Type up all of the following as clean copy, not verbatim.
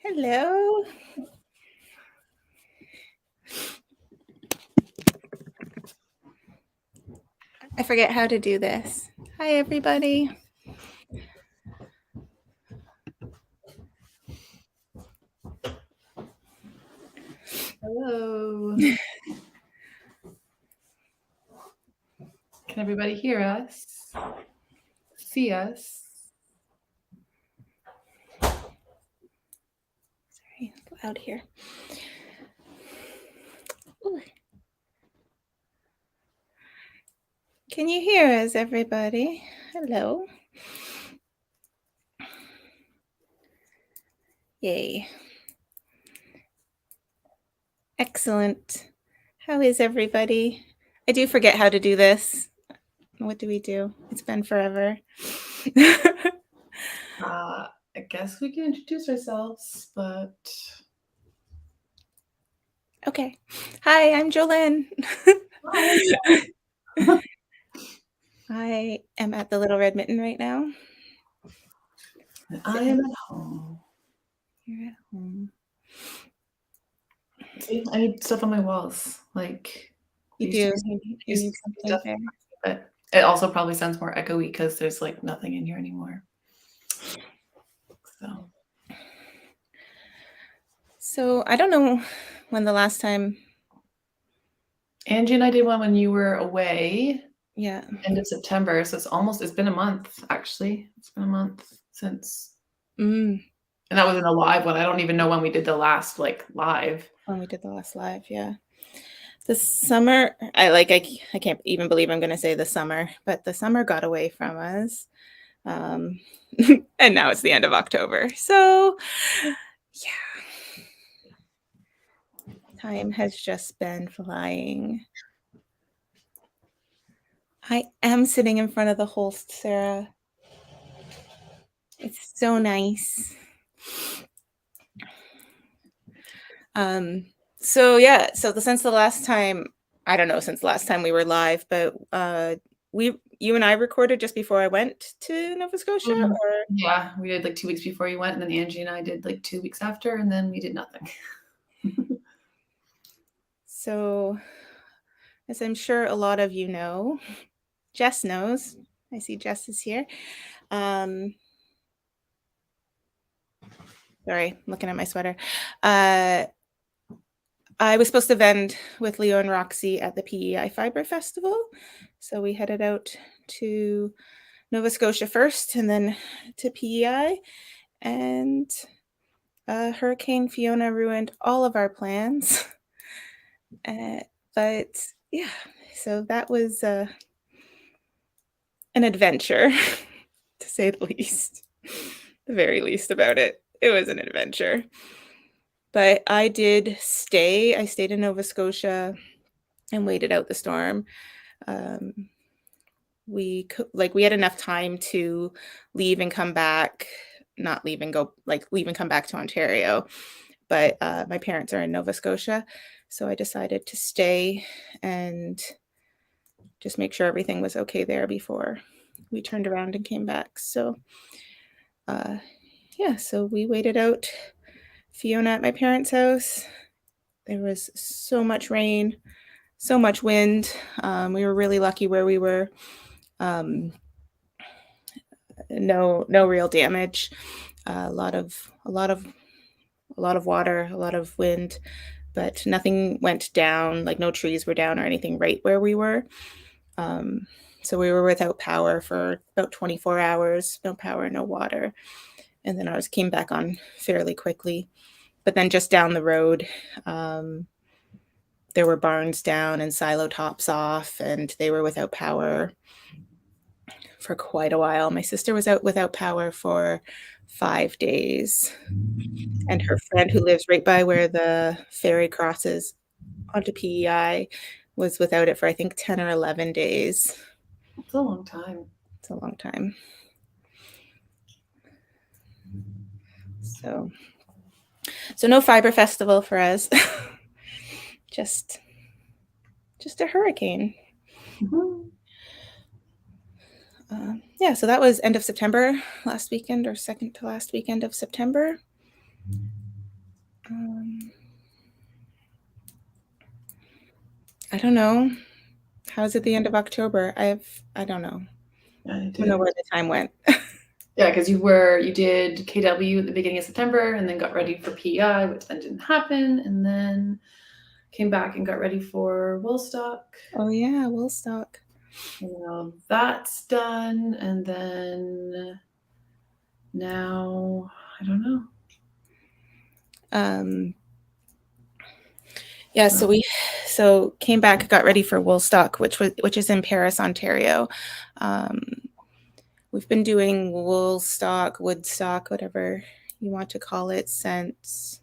Hello. I forget how to do this. Hi, everybody. Hello. Can everybody hear us? See us? Sorry, loud here. Ooh. Can you hear us, everybody? Hello. Yay. Excellent. How is everybody? I do forget how to do this. What do we do? It's been forever. I guess we can introduce ourselves, but Okay. Hi, I'm Jolene. I am at the Little Red Mitten right now. I am at home. You're at home. See, I need stuff on my walls. Like You do. You need something stuff, there. but it also probably sounds more echoey because there's like nothing in here anymore. So I don't know when the last time. Angie and I did one when you were away. Yeah. End of September. So it's been a month actually. It's been a month since. And that wasn't a live one. I don't even know when we did the last live. When we did the last live, yeah. The summer, I can't even believe I'm going to say the summer, but the summer got away from us. And now it's the end of October. So, yeah. Time has just been flying. I am sitting in front of the host, Sarah. It's so nice. Since the last time, I don't know, since the last time we were live, but you and I recorded just before I went to Nova Scotia, or yeah, we did like 2 weeks before you went, and then Angie and I did like 2 weeks after, and then we did nothing. So, as I'm sure a lot of you know, Jess knows. I see Jess is here. Sorry, I'm looking at my sweater. I was supposed to vend with Leo and Roxy at the PEI Fiber Festival. So we headed out to Nova Scotia first and then to PEI. And Hurricane Fiona ruined all of our plans. But yeah, so that was an adventure, to say the least. The very least about it. It was an adventure. But I did stay. I stayed in Nova Scotia and waited out the storm. We had enough time to leave and come back, not leave and go, leave and come back to Ontario. But my parents are in Nova Scotia, so I decided to stay and just make sure everything was okay there before we turned around and came back. So so we waited out Fiona at my parents' house. There was so much rain, so much wind. We were really lucky where we were. No real damage. A lot of water, a lot of wind, but nothing went down. Like no trees were down or anything right where we were. So we were without power for about 24 hours. No power, no water, and then ours came back on fairly quickly. But then just down the road, there were barns down and silo tops off, and they were without power for quite a while. My sister was out without power for 5 days. And her friend who lives right by where the ferry crosses onto PEI was without it for, I think, 10 or 11 days. It's a long time. It's a long time. So no fiber festival for us. just a hurricane. So that was end of September, last weekend or second to last weekend of September. Um, I don't know. How's it the end of October? I don't know. Yeah, I I don't know did. where the time went. Yeah, because you did KW at the beginning of September and then got ready for PEI, which then didn't happen, and then came back and got ready for Woolstock. Oh yeah, Woolstock. And now that's done, and then now I don't know. Um, yeah, so came back, got ready for Woolstock, which is in Paris, Ontario. Um, we've been doing Woolstock, Woodstock, whatever you want to call it, since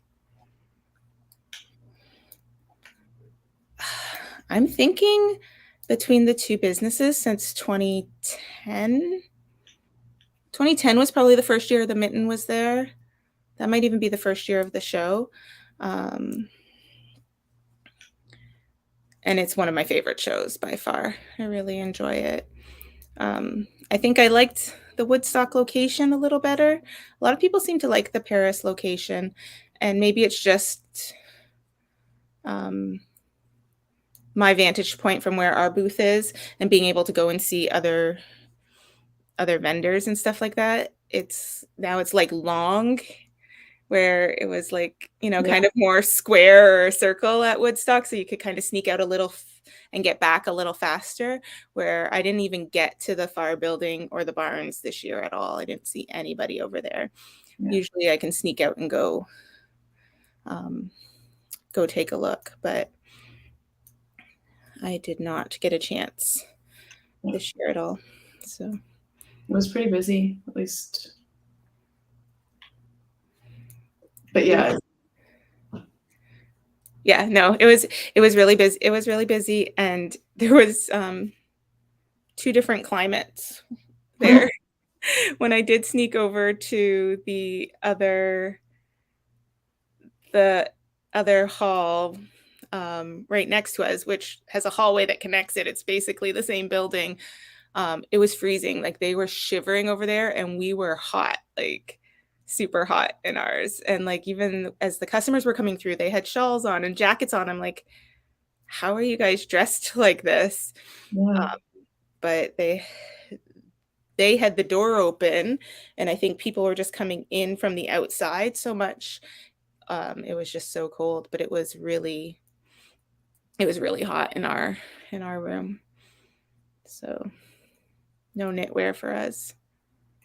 I'm thinking between the two businesses since 2010. 2010 was probably the first year the Mitten was there. That might even be the first year of the show. Um, and it's one of my favorite shows by far. I really enjoy it. I think I liked the Woodstock location a little better. A lot of people seem to like the Paris location, and maybe it's just um, my vantage point from where our booth is and being able to go and see other vendors and stuff like that. It's like long, where it was like, Yeah, kind of more square or circle at Woodstock, so you could kind of sneak out a little and get back a little faster, where I didn't even get to the fire building or the barns this year at all. I didn't see anybody over there. yeah, Usually I can sneak out and um, go take a look, but I did not get a chance yeah. this year at all. So It was pretty busy, at least. But it yeah, was, yeah, no, it was really busy. It was really busy, and there was two different climates there. When I did sneak over to the other hall right next to us, which has a hallway that connects it. It's basically the same building. It was freezing. Like they were shivering over there, and we were hot, like super hot in ours. And like even as the customers were coming through, they had shawls on and jackets on. I'm like, how are you guys dressed like this? yeah, Um, but they had the door open, and I think people were just coming in from the outside so much. It was just so cold, but it was really hot in our room. So no knitwear for us.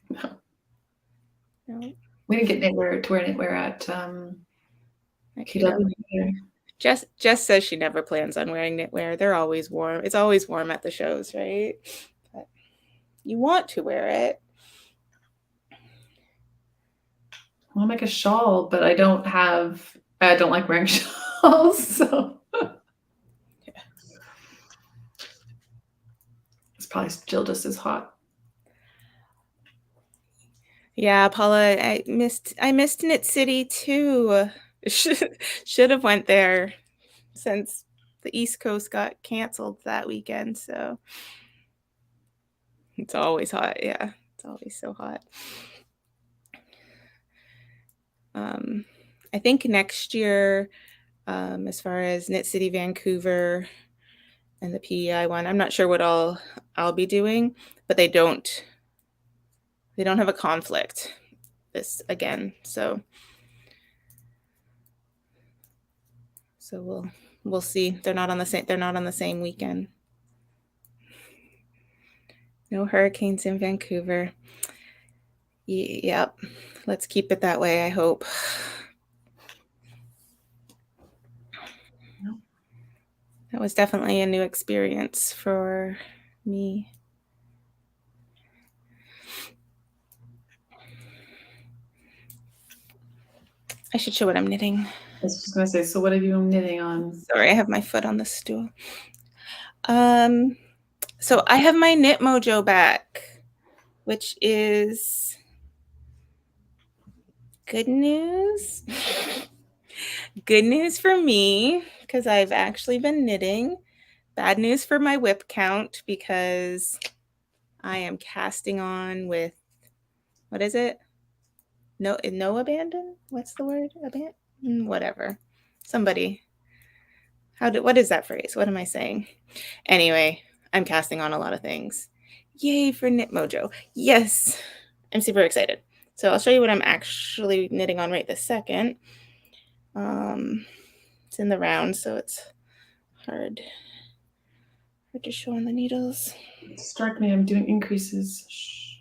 no. No, We didn't get knitwear to wear knitwear at at KW KW. either. Jess says she never plans on wearing knitwear. They're always warm. It's always warm at the shows, right? But you want to wear it. I want to make a shawl, but I don't like wearing shawls, so it's probably still just as hot. Yeah, Paula, I missed Knit City too. Should have went there since the East Coast got canceled that weekend. So it's always hot. Yeah, it's always so hot. Um, I think next year, as far as Knit City Vancouver and the PEI one, I'm not sure what I'll be doing, but they don't have a conflict this again. So we'll see. They're not on the same weekend. No hurricanes in Vancouver. Yep. Let's keep it that way, I hope. No. That was definitely a new experience for me. I should show what I'm knitting. I was just gonna say, so what have you been knitting on? Sorry, I have my foot on the stool. Um, so I have my Knit Mojo back, which is good news. Good news for me because I've actually been knitting. Bad news for my whip count because I am casting on with, what is it? No abandon? What's the word? Whatever. Somebody. What is that phrase? What am I saying? Anyway, I'm casting on a lot of things. Yay for Knit Mojo. Yes. I'm super excited. So I'll show you what I'm actually knitting on right this second. It's in the round, so it's hard to show on the needles. Distract me, I'm doing increases. Shh.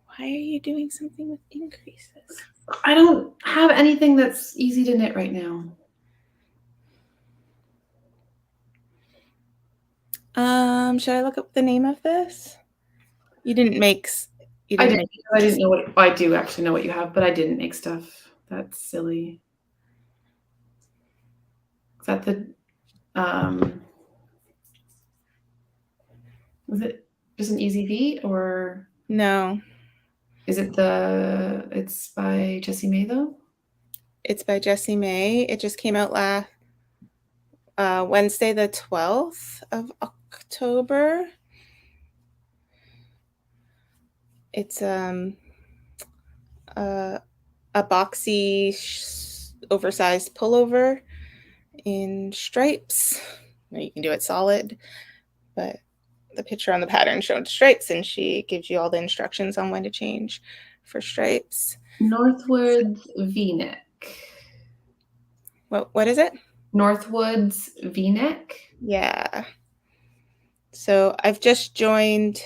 Why are you doing something with increases? I don't have anything that's easy to knit right now. Should I look up the name of this? You didn't make. I didn't know what. I do actually know what you have, but I didn't make stuff. That's silly. Is that the? Was it just an easy V or? No. Is it the? It's by Jessie May though. It's by Jessie May. It just came out last Wednesday, the 12th of October. It's a boxy, oversized pullover in stripes. Now you can do it solid, but the picture on the pattern showed stripes, and she gives you all the instructions on when to change for stripes. Northwoods V-neck. What is it? Northwoods V-neck. Yeah. So I've just joined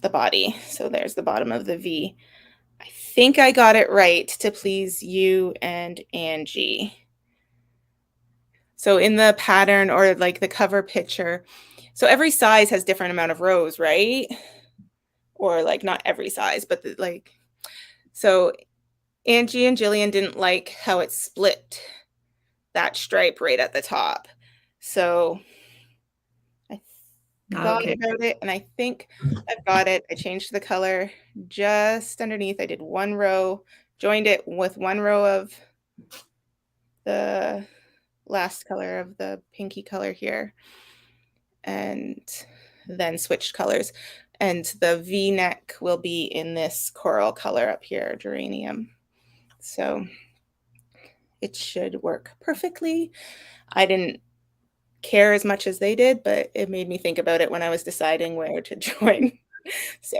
the body. So there's the bottom of the V. I think I got it right to please you and Angie. So in the pattern or like the cover picture, so every size has different amount of rows, right? Or like not every size, but like, so Angie and Jillian didn't like how it split that stripe right at the top. So I thought about it, and I think I've got it. I changed the color just underneath. I did one row, joined it with one row of the last color of the pinky color here, and then switched colors. And the V-neck will be in this coral color up here, geranium. So it should work perfectly. I didn't care as much as they did, but it made me think about it when I was deciding where to join. So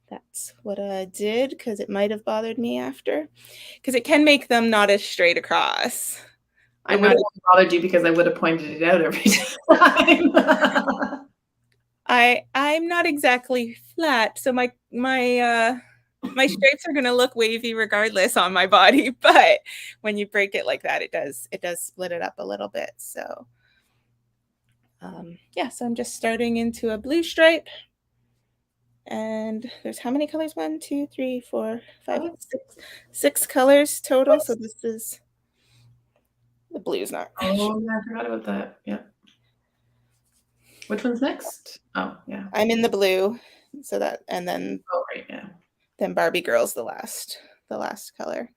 that's what I did, because it might have bothered me after, because it can make them not as straight across. I would have bothered you because I would have pointed it out every time. I'm not exactly flat, so my stripes are going to look wavy regardless on my body, but when you break it like that, it does split it up a little bit. So yeah, so I'm just starting into a blue stripe, and there's how many colors? 1, 2, 3, 4, 5, 6 colors total. So this is the blue's not. Oh yeah, I forgot about that. Yeah. Which one's next? Oh yeah. I'm in the blue, so that, and then right, yeah. Then Barbie Girl's the last color.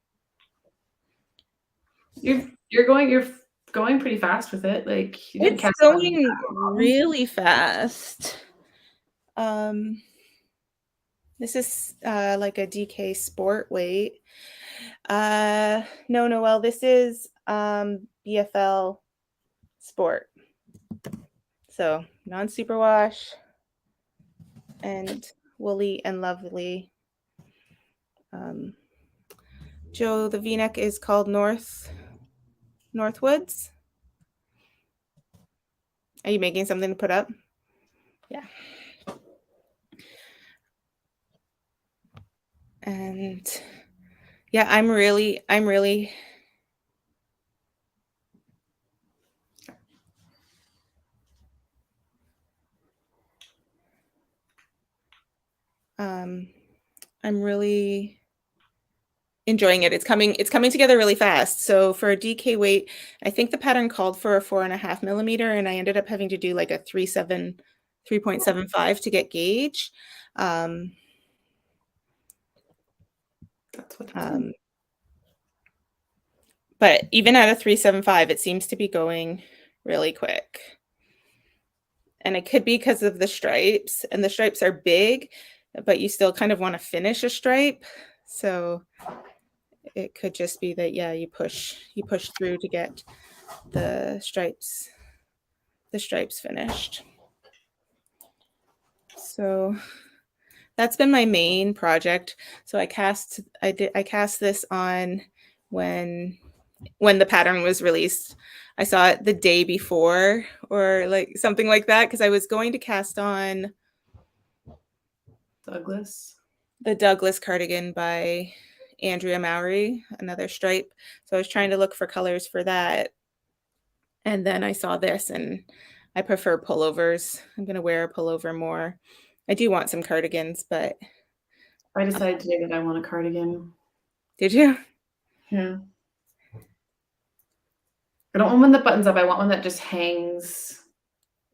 You're going pretty fast with it. Like it's going really fast. This is like a DK sport weight. No, Noelle, this is BFL sport. So non-superwash and woolly and lovely. Joe, the V-neck is called Northwoods. Are you making something to put up? Yeah. And yeah, I'm really enjoying it. It's coming together really fast. So for a DK weight, I think the pattern called for a 4.5 millimeter, and I ended up having to do like a 3.75 to get gauge. That's what but even at a 3.75, it seems to be going really quick. And it could be because of the stripes, and the stripes are big, but you still kind of want to finish a stripe. So it could just be that, yeah, you push through to get the stripes finished. So that's been my main project. So I cast this on when the pattern was released. I saw it the day before or like something like that because I was going to cast on Douglas. the Douglas cardigan by Andrea Mowry, another stripe. So I was trying to look for colors for that. And then I saw this and I prefer pullovers. I'm going to wear a pullover more. I do want some cardigans, but I decided today that I want a cardigan. did you? Yeah. I don't want one that buttons up. I want one that just hangs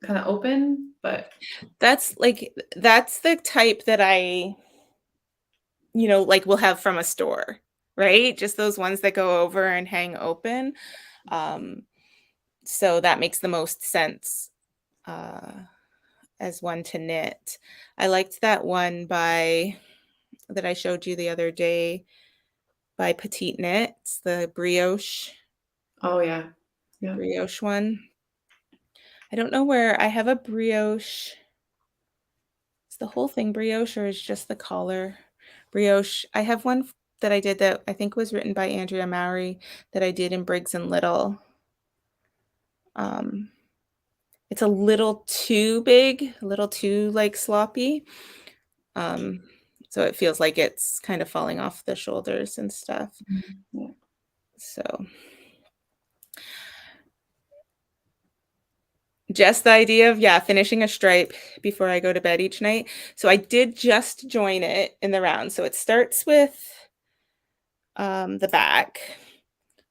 kind of open, but That's the type that I, like will have from a store, right? Just those ones that go over and hang open. So that makes the most sense as one to knit. I liked that one that I showed you the other day by Petite Knits, the brioche. oh yeah. Yeah. Brioche one. I don't know where I have a brioche. Is the whole thing brioche or is just the collar brioche? I have one that I did that I think was written by Andrea Mowry that I did in Briggs and Little. Um, it's a little too big, a little too like sloppy. So it feels like it's kind of falling off the shoulders and stuff. Yeah. So just the idea of, yeah, finishing a stripe before I go to bed each night. So I did just join it in the round. So it starts with the back.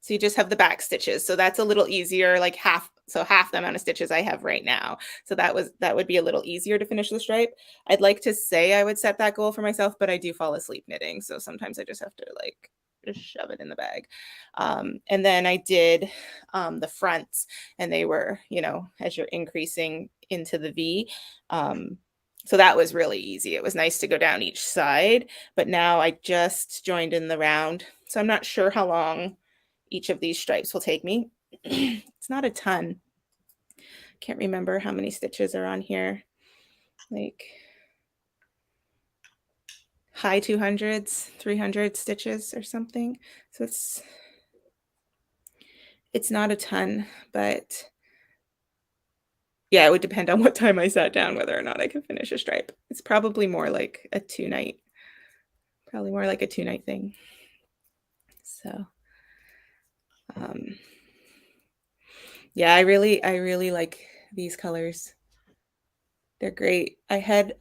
So you just have the back stitches. So that's a little easier, like half the amount of stitches I have right now. So that would be a little easier to finish the stripe. I'd like to say I would set that goal for myself, but I do fall asleep knitting. So sometimes I just have to like just shove it in the bag. And then I did the fronts and they were, as you're increasing into the V. So that was really easy. It was nice to go down each side, but now I just joined in the round. So I'm not sure how long each of these stripes will take me. It's not a ton. Can't remember how many stitches are on here. Like high 200s, 300 stitches or something. So it's not a ton, but yeah, it would depend on what time I sat down whether or not I can finish a stripe. It's probably more like a 2-night thing. So yeah, I really like these colors. They're great. I had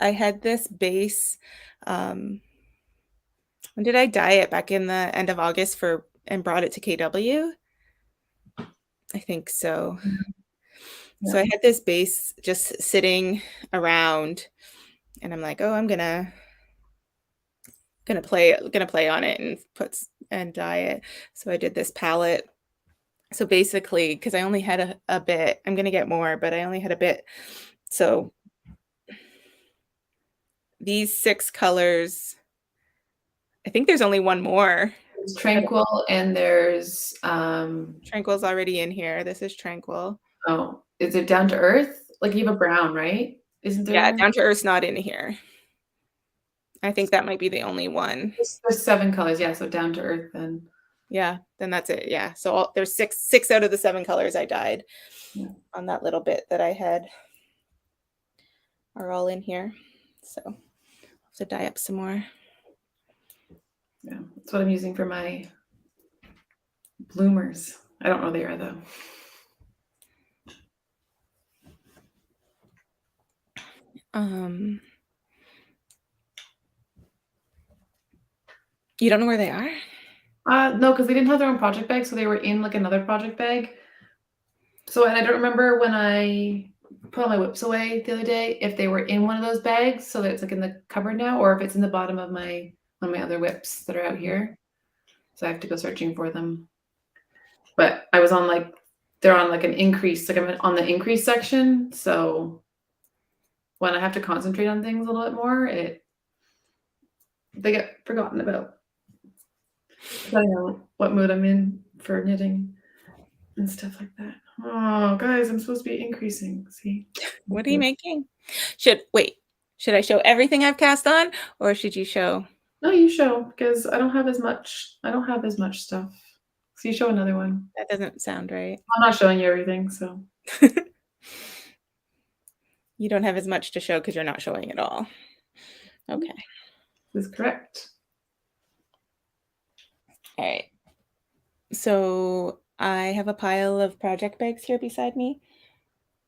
this base. When did I dye it? Back in the end of August and brought it to KW? I think so. Yeah. So I had this base just sitting around and I'm like, oh, I'm gonna play on it and dye it. So I did this palette. So basically, because I only had a bit, I'm gonna get more, but I only had a bit. So these 6 colors, I think there's only one more. There's Tranquil and there's Tranquil's already in here. This is Tranquil. oh, is it Down to Earth? Like you have a brown, right? Isn't there? Yeah, Down to Earth's not in here. I think that might be the only one. There's 7 colors, yeah. So Down to Earth, then. Yeah, then that's it. Yeah, so there's six out of the 7 colors I dyed on that little bit that I had are all in here. So I'll have to dye up some more. Yeah, that's what I'm using for my bloomers. I don't know they are though. You don't know where they are? No, because they didn't have their own project bag, so they were in like another project bag. So, and I don't remember when I put all my whips away the other day if they were in one of those bags, so that it's like in the cupboard now, or if it's in the bottom of one of my other whips that are out here. So I have to go searching for them. But I was on like they're on like an increase, like I'm on the increase section. So when I have to concentrate on things a little bit more, they get forgotten about. Depending on what mood I'm in for knitting and stuff like that. Oh, guys, I'm supposed to be increasing. See? What are you making? Should I show everything I've cast on, or should you show? No, you show because I don't have as much. I don't have as much stuff. So you show another one. That doesn't sound right. I'm not showing you everything, so You don't have as much to show because you're not showing it all. Okay. this is correct. All right. So I have a pile of project bags here beside me,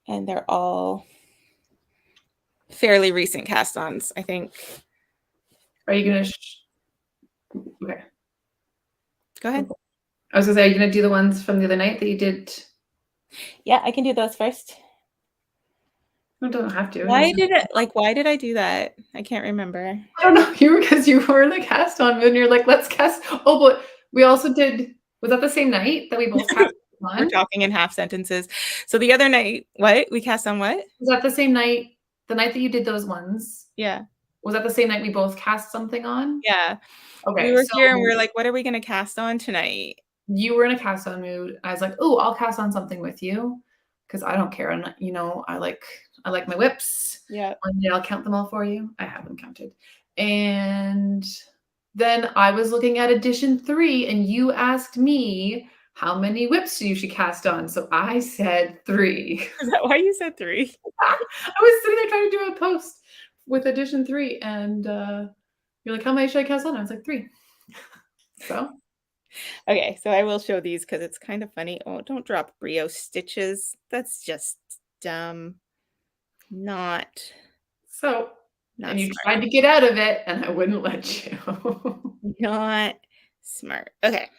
and they're all fairly recent cast-ons, I think. Are you gonna? Okay. Go ahead. I was gonna say, are you gonna do the ones from the other night that you did? Yeah, I can do those first. You don't have to. Why did I do that? I can't remember. I don't know. Because you were in the cast on mood and you're like, let's cast. Oh, but we also did. Was that the same night that we both cast We're on? talking in half sentences. So the other night, what? We cast on what? Was that the same night? The night that you did those ones? Yeah. Was that the same night we both cast something on? Yeah. We Okay, were so here and we are like, what are we gonna cast on tonight? you were in a cast on mood. I was like, oh, I'll cast on something with you because I don't care. And I like my whips. Yeah. One day I'll count them all for you. I have them counted. And then I was looking at edition 3 and you asked me how many whips you should cast on. So I said 3. Is that why you said 3? I was sitting there trying to do a post with edition 3 and you're like, how many should I cast on? I was like 3. So Okay, so I will show these because it's kind of funny. Oh, don't drop Brio stitches. That's just dumb. Not and you smart. tried to get out of it and I wouldn't let you. Not smart. Okay.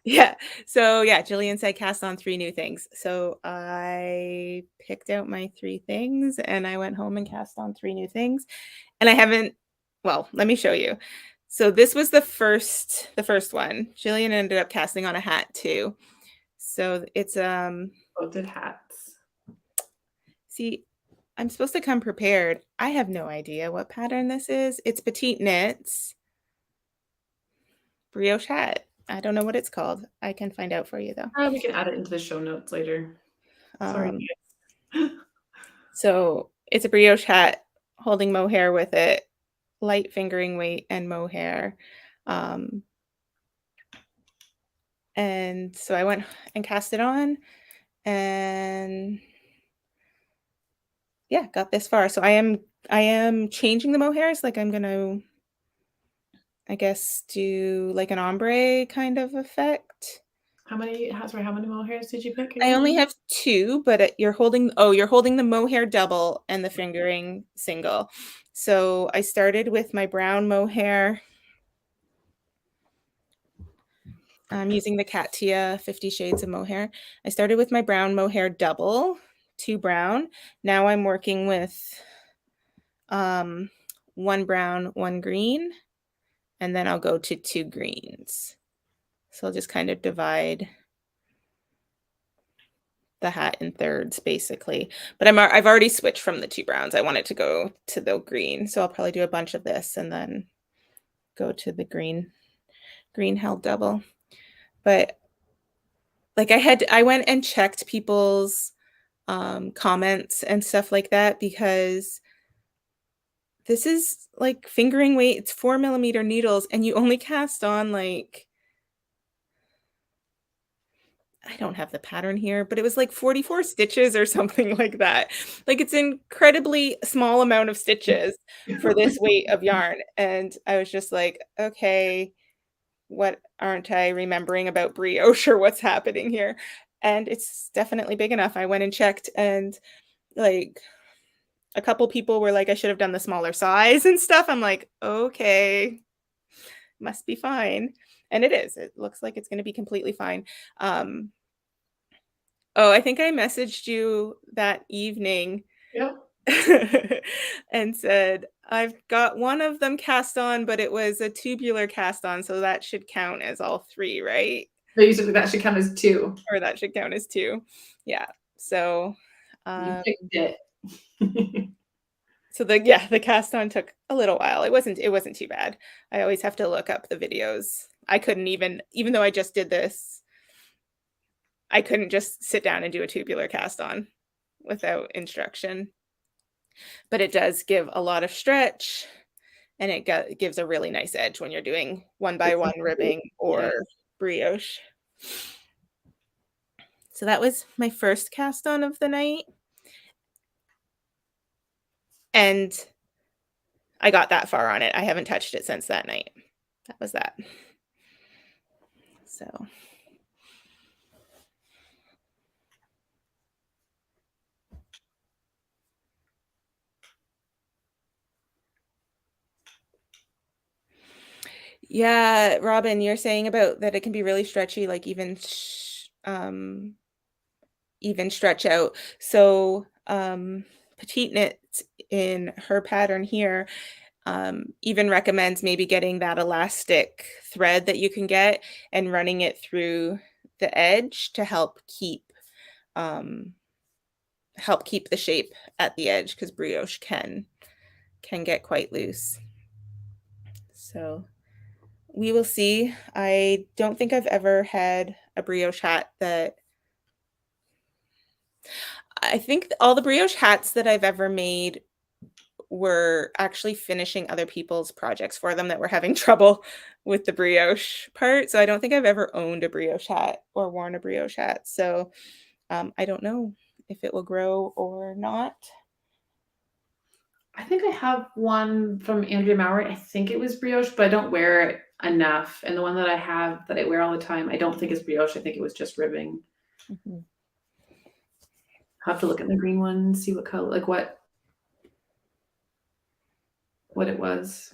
Yeah. So yeah, Jillian said cast on 3 new things. So I picked out my 3 things and I went home and cast on 3 new things. And I haven't, well, let me show you. So this was the first one. Jillian ended up casting on a hat too. So it's Both did hats. see, I'm supposed to come prepared. I have no idea what pattern this is. It's Petite Knits brioche hat. I don't know what it's called. I can find out for you though. We can add it into the show notes later. Sorry. So it's a brioche hat holding mohair with it, light fingering weight and mohair. And so I went and cast it on and yeah, got this far. So I am changing the mohairs. Like I'm gonna, I guess, do like an ombre kind of effect. How many mohairs did you pick I again? only have 2, but you're holding the mohair double and the fingering single. So I started with my brown mohair. I'm using the Katia 50 Shades of Mohair. I started with my brown mohair double, 2 brown. Now I'm working with 1 brown, 1 green, and then I'll go to 2 greens. So I'll just kind of divide the hat in thirds basically. But I've already switched from the 2 browns. I wanted to go to the green. So I'll probably do a bunch of this and then go to the green held double. But like I went and checked people's comments and stuff like that because this is like fingering weight. It's 4mm needles and you only cast on like, I don't have the pattern here, but it was like 44 stitches or something like that. Like it's an incredibly small amount of stitches for this weight of yarn. And I was just like, okay, what aren't I remembering about brioche or what's happening here? And it's definitely big enough. I went and checked and like a couple people were like, I should have done the smaller size and stuff. I'm like, okay, must be fine. And it is. It looks like it's going to be completely fine. Oh, I think I messaged you that evening. Yep. And said, I've got one of them cast on, but it was a tubular cast on, so that should count as all 3, right? But you said that should count as 2. Or that should count as 2. Yeah. So You picked it. so the cast on took a little while. It wasn't too bad. I always have to look up the videos I couldn't even though I just did this, I couldn't just sit down and do a tubular cast on without instruction. But it does give a lot of stretch, and it gives a really nice edge when you're doing one by one ribbing Yeah. or brioche. So that was my first cast on of the night. And I got that far on it. I haven't touched it since that night. That was that. So yeah, Robin, you're saying about that it can be really stretchy, like even stretch out. So Petite Knit in her pattern here even recommends maybe getting that elastic thread that you can get and running it through the edge to um, help keep the shape at the edge, because brioche can get quite loose. So we will see. I don't think I've ever had a brioche hat that I think all the brioche hats that I've ever made were actually finishing other people's projects for them that were having trouble with the brioche part. So I don't think I've ever owned a brioche hat or worn a brioche hat. So I don't know if it will grow or not. I think I have one from Andrea Maury. I think it was brioche, but I don't wear it enough. And the one that I have that I wear all the time, I don't think it's brioche. I think it was just ribbing. Mhm. I'll have to look at the green one, see what color, like what it was.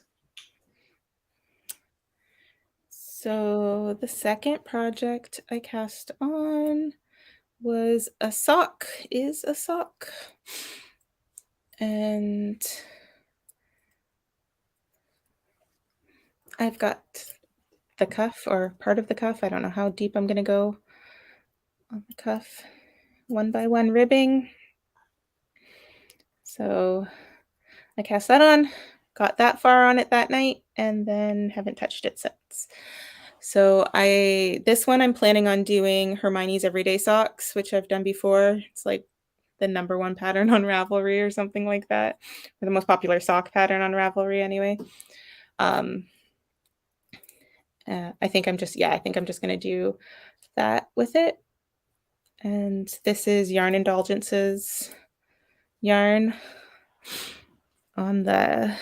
So the second project I cast on was a sock, is a sock. And I've got the cuff or part of the cuff. I don't know how deep I'm going to go on the cuff. One by one ribbing. So I cast that on, got that far on it that night, and then haven't touched it since. So this one I'm planning on doing Hermione's Everyday Socks, which I've done before. It's like the number one pattern on Ravelry or something like that, or the most popular sock pattern on Ravelry anyway. I think I'm just going to do that with it. And this is Yarn Indulgences yarn on the,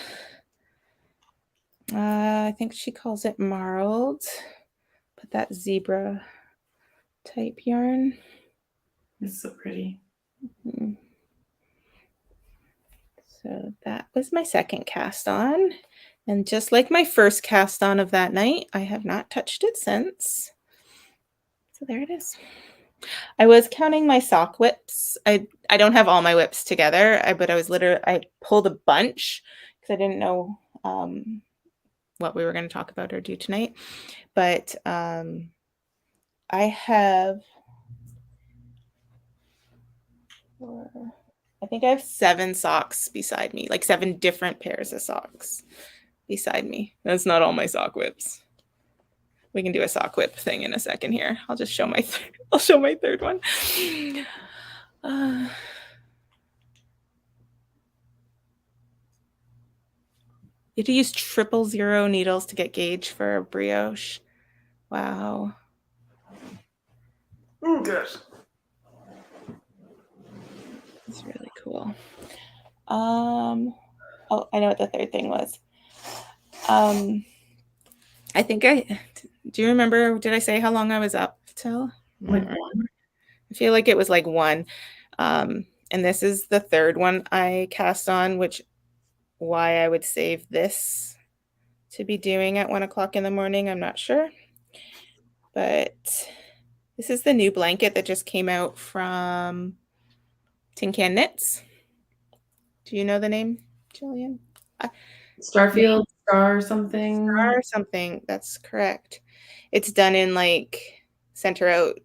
I think she calls it marled, but that zebra type yarn. It's so pretty. So that was my second cast on. And just like my first cast on of that night, I have not touched it since. So there it is. I was counting my sock whips. I don't have all my whips together, but I pulled a bunch because I didn't know what we were going to talk about or do tonight. But I have I think I have 7 socks beside me, like 7 different pairs of socks beside me. That's not all my sock whips. We can do a sock whip thing in a second here. I'll just show I'll show my third one. You have to use 000 needles to get gauge for a brioche. Wow. Oh gosh. That's really cool. Oh, I know what the third thing was. I think do you remember, did I say how long I was up till? Like one. I feel like it was like 1. And this is the third one I cast on, which why I would save this to be doing at 1 o'clock in the morning, I'm not sure. But this is the new blanket that just came out from Tin Can Knits. Do you know the name, Jillian? Starfield, Star something. Star something. That's correct. It's done in like center out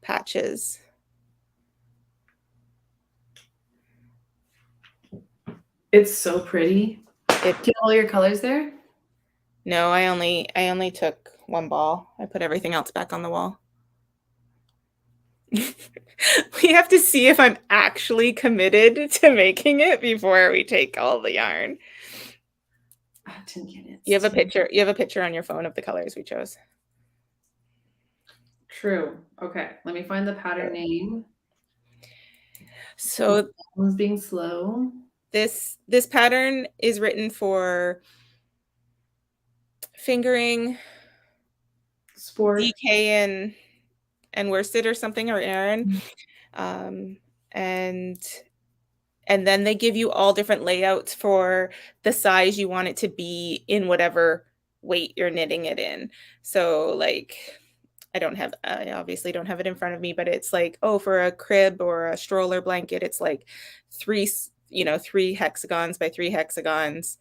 patches. It's so pretty. Do you have all your colors there? No, I only took one ball. I put everything else back on the wall. We have to see if I'm actually committed to making it before we take all the yarn. Tin can. You have a picture on your phone of the colors we chose. True. Okay, let me find the pattern name. So One's being slow. this pattern is written for fingering, Sport. DK and worsted or something, or Aaron. Um, and then they give you all different layouts for the size you want it to be in whatever weight you're knitting it in. So like I obviously don't have it in front of me, but it's like, oh, for a crib or a stroller blanket, it's like three hexagons by three hexagons,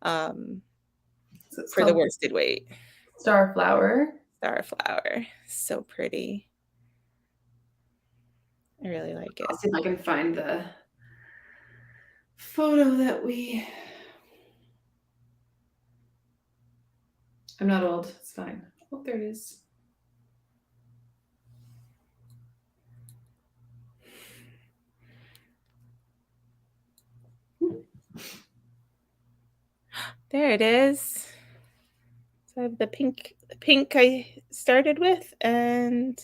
So it's for the called worsted weight. Starflower. Starflower. So pretty. I really like it. I'll see if I can find the photo that we. I'm not old. It's fine. Oh, there it is. There it is. So I have the pink I started with, and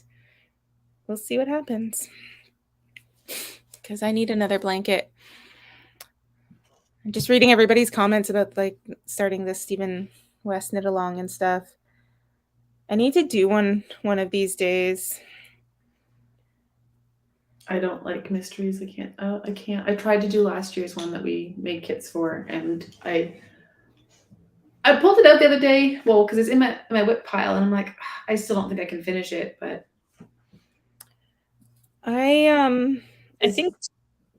we'll see what happens. Because I need another blanket. I'm just reading everybody's comments about like starting this Stephen West knit along and stuff. I need to do one of these days. I don't like mysteries. I can't. I can't. I tried to do last year's one that we made kits for, and I pulled it out the other day. Well, because it's in my whip pile, and I'm like, I still don't think I can finish it, but I it's think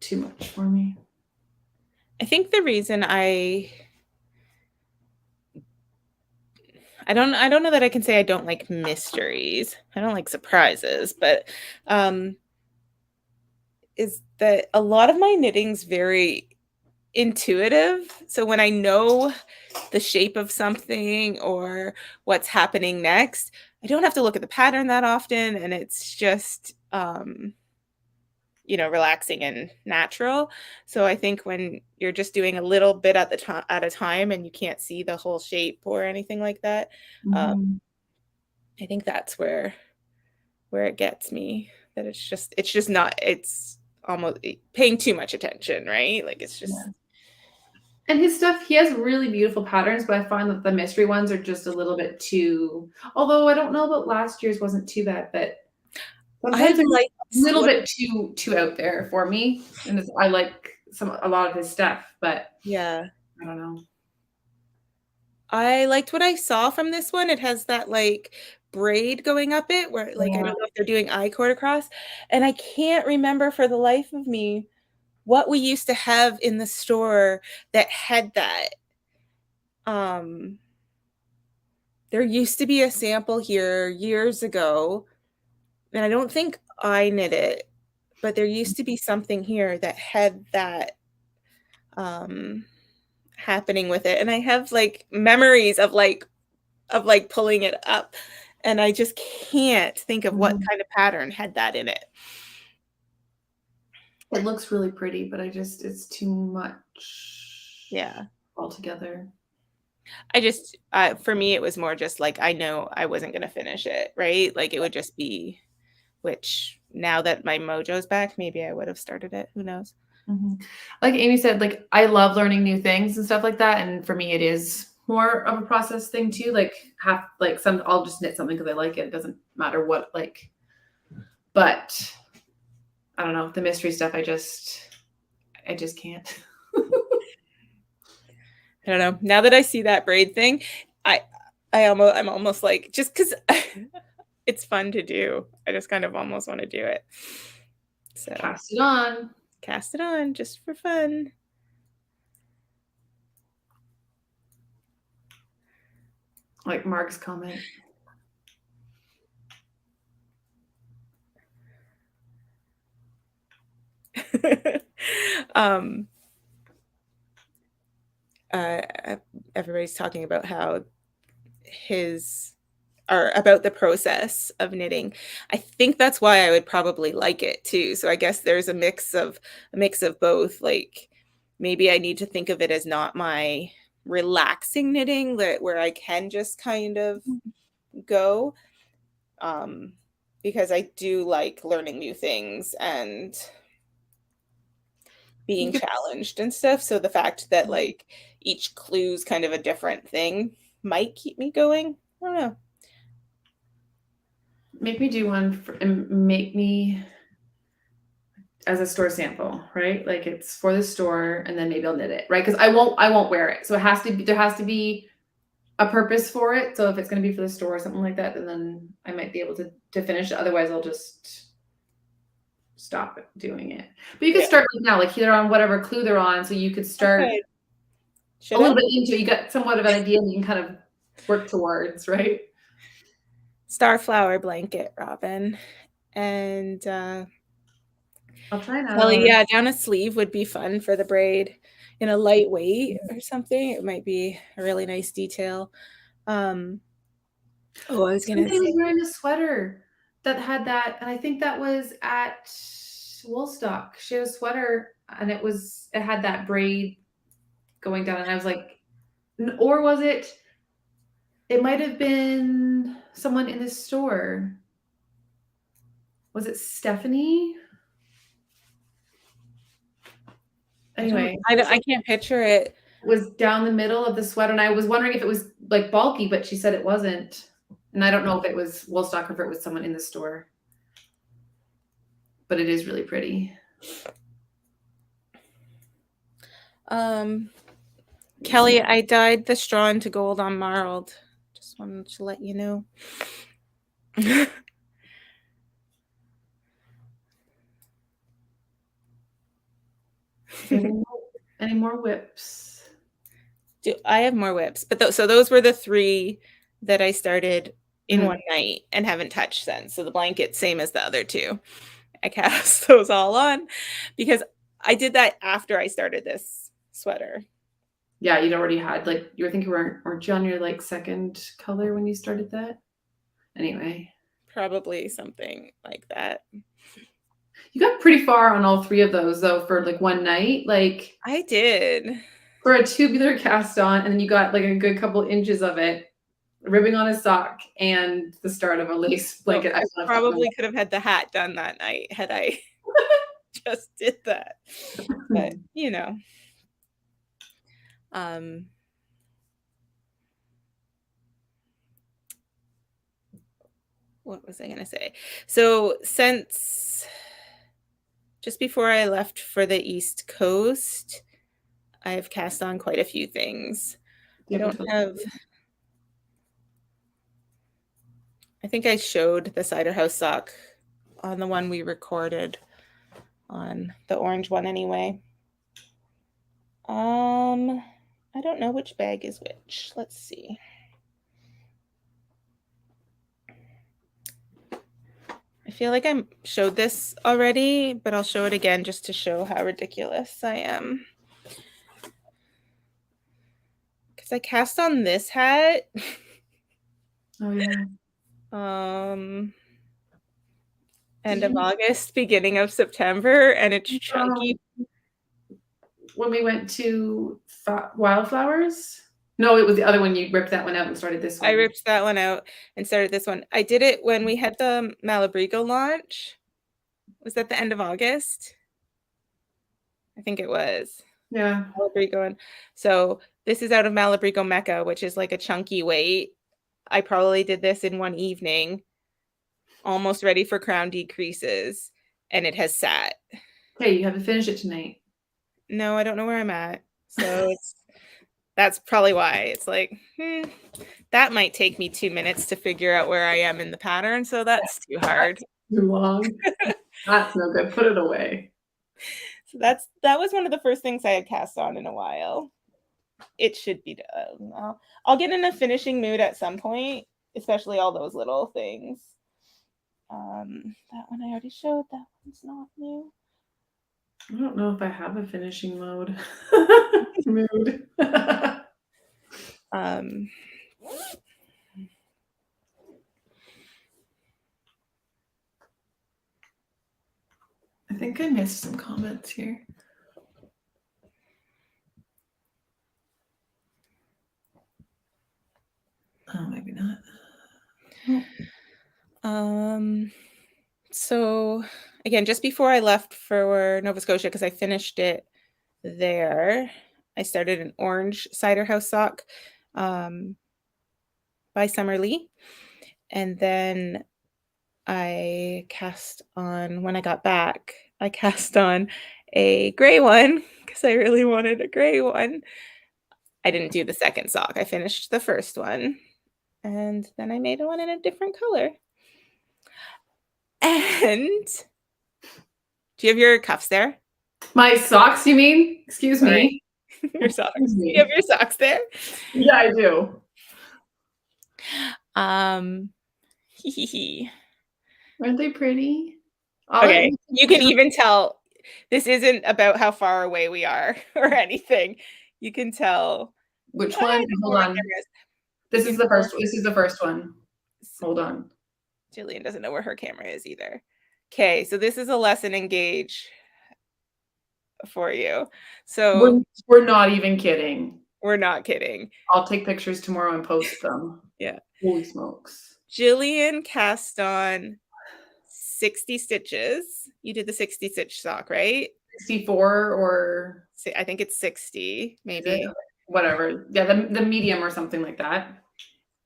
too much for me. I think the reason I don't know that I can say I don't like mysteries. I don't like surprises, but is that a lot of my knitting's very intuitive. So when I know the shape of something or what's happening next, I don't have to look at the pattern that often, and it's just relaxing and natural. So I think when you're just doing a little bit at a time and you can't see the whole shape or anything like that, Mhm. I think that's where it gets me. That it's just not it's almost paying too much attention, right? Like it's just Yeah. And his stuff, he has really beautiful patterns, but I find that the mystery ones are just a little bit too. Although I don't know about last year's wasn't too bad, but I sometimes they're like a little what bit too out there for me. And I like a lot of his stuff, but yeah. I don't know. I liked what I saw from this one. It has that like braid going up it where like I Yeah. don't know if they're doing I-cord across. And I can't remember for the life of me what we used to have in the store that had that. Um there used to be a sample here years ago, and I don't think I knit it, but there used to be something here that had that um happening with it. And I have like memories of like pulling it up, and I just can't think of what Mhm. kind of pattern had that in it. It looks really pretty, but it's too much Yeah. altogether. For me, it was more just like I know I wasn't going to finish it, right? Like it would just be, which now that my mojo's back, maybe I would have started it. Who knows? Mhm. Like Amy said, like I love learning new things and stuff like that, and for me, it is more of a process thing too. Like I'll just knit something because I like it. It doesn't matter what like, but I don't know the mystery stuff. I just can't. I don't know. Now that I see that braid thing, I I'm almost like just because it's fun to do. I just kind of almost want to do it. So Cast it on. cast it on just for fun. Like Mark's comment. um, uh, everybody's talking about how his or about the process of knitting. I think that's why I would probably like it too. So I guess there's a mix of both. Like maybe I need to think of it as not my relaxing knitting that where I can just kind of go. Um, because I do like learning new things and You being could challenged and stuff. So the fact that like each clue's kind of a different thing might keep me going. I don't know. make me do one and make me as a store sample, right? Like it's for the store, and then maybe I'll knit it, right? Because I won't wear it, so it has to be there has to be a purpose for it. So if it's going to be for the store or something like that, then I might be able to finish it. Otherwise, I'll just stop doing it. But you could Yeah. start now, like they're on whatever clue they're on, so you could start Okay. a Should I? little bit into it. You got somewhat of an idea that you can kind of work towards, right? Starflower blanket, Robin. And I'll try and add Kelly, on. yeah, down a sleeve would be fun for the braid in a lightweight or something. It might be a really nice detail. Um, oh, I was gonna Somebody was say, wearing a sweater that had that, and I think that was at Woolstock. She had a sweater, and it had that braid going down, and I was like, or was it? It might have been someone in the store. Was it Stephanie? Anyway, I can't picture it. was down the middle of the sweater, and I was wondering if it was like bulky, but she said it wasn't. And I don't know if it was Woolstock or if it was someone in the store. But it is really pretty. Kelly, I dyed the straw into gold on marled. Just wanted to let you know. Any more whips? I have more whips, but so those were the three that I started in Mhm. one night and haven't touched since. So the blanket, same as the other two. I cast those all on because I did that after I started this sweater. Yeah, you'd already had like you were thinking weren't you on your like second color when you started that? Anyway, Probably something like that. you got pretty far on all three of those though for like one night. Like I did. for a tubular cast on, and then you got like a good couple inches of it, ribbing on a sock, and the start of a lace So blanket. I I don't know if probably could have had the hat done that night had I just did that. But, um what was I going to say? So since just before I left for the East Coast, I've cast on quite a few things. I you don't haven't told have I think I showed the cider house sock on the one we recorded on the orange one anyway. I don't know which bag is which. Let's see. I feel like I showed this already, but I'll show it again just to show how ridiculous I am. Because I cast on this hat. Oh yeah. um End of August, beginning of September, and it's chunky. When we went to Wildflowers? No, it was the other one. You ripped that one out and started this I one. ripped that one out and started this one. I did it when we had the Malabrigo launch. Was that the end of August? I think it was. Yeah. Malabrigo. And so this is out of Malabrigo Mecca, which is like a chunky weight. I probably did this in one evening, almost ready for crown decreases, and it has sat. Okay, you have to finish it tonight. No, I don't know where I'm at. So that's probably why. It's like, that might take me 2 minutes to figure out where I am in the pattern, so that's too hard. Too long. That's no good. Put it away. So that was one of the first things I had cast on in a while. It should be done. I'll get in a finishing mood at some point, especially all those little things. That one I already showed. That one's not new. I don't know if I have a finishing mode. Mood. Um, think I missed some comments here. Oh, maybe not. So again, just before I left for Nova Scotia, because I finished it there, I started an orange cider house sock by Summer Lee. And then I cast on, when I got back, I cast on a gray one because I really wanted a gray one. I didn't do the second sock. I finished the first one. And then I made one in a different color. And do you have your cuffs there? My socks, you mean? Excuse me. Your socks. Excuse Do me. you have your socks there? Yeah, I do. Hee hee. Aren't they pretty? Okay, you can even tell this isn't about how far away we are or anything. You can tell. Which one? Hold on. This is the first one. Hold on. Jillian doesn't know where her camera is either. Okay, so this is a lesson engage for you. So we're not even kidding. We're not kidding. I'll take pictures tomorrow and post them. Yeah. Holy smokes. Jillian cast on 60 stitches. You did the 60 stitch sock, right? 64 or I think it's 60, maybe. Whatever. Yeah, the medium or something like that.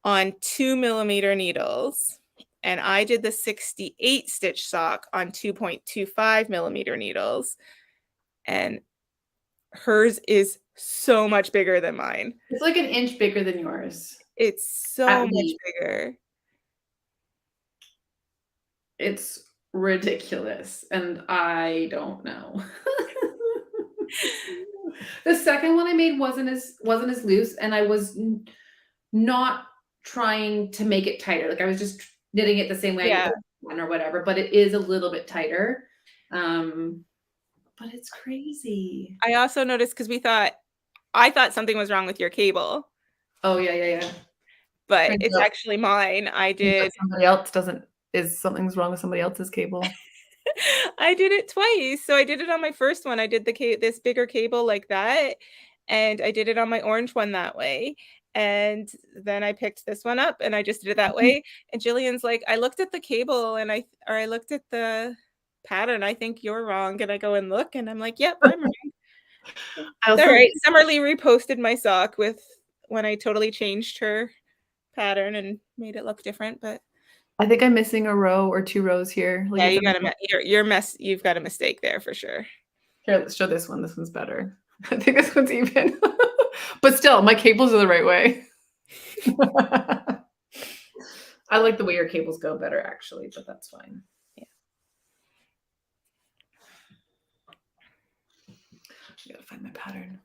On 2mm needles. And I did the 68 stitch sock on 2.25mm needles. And hers is so much bigger than mine. It's like an inch bigger than yours. It's so much bigger. It's ridiculous. And I don't know. The second one I made wasn't as loose, and I was not trying to make it tighter. Like I was just knitting it the same way I did one or whatever, but it is a little bit tighter. But it's crazy. I also noticed because I thought something was wrong with your cable. Oh yeah. But it's actually mine. I did. Somebody else something's wrong with somebody else's cable. I did it twice. So I did it on my first one. I did this bigger cable like that. And I did it on my orange one that way. And then I picked this one up and I just did it that way. And Jillian's like, I looked at the cable and I looked at the pattern. I think you're wrong. And I go and look and I'm like, yep, I'm wrong. All right. Summer Lee reposted my sock when I totally changed her pattern and made it look different. But I think I'm missing a row or 2 rows here. Yeah, you've got a mistake there for sure. Here, let's show this one. This one's better. I think this one's even. But still, my cables are the right way. I like the way your cables go better, actually, but that's fine. Yeah. I gotta find my pattern.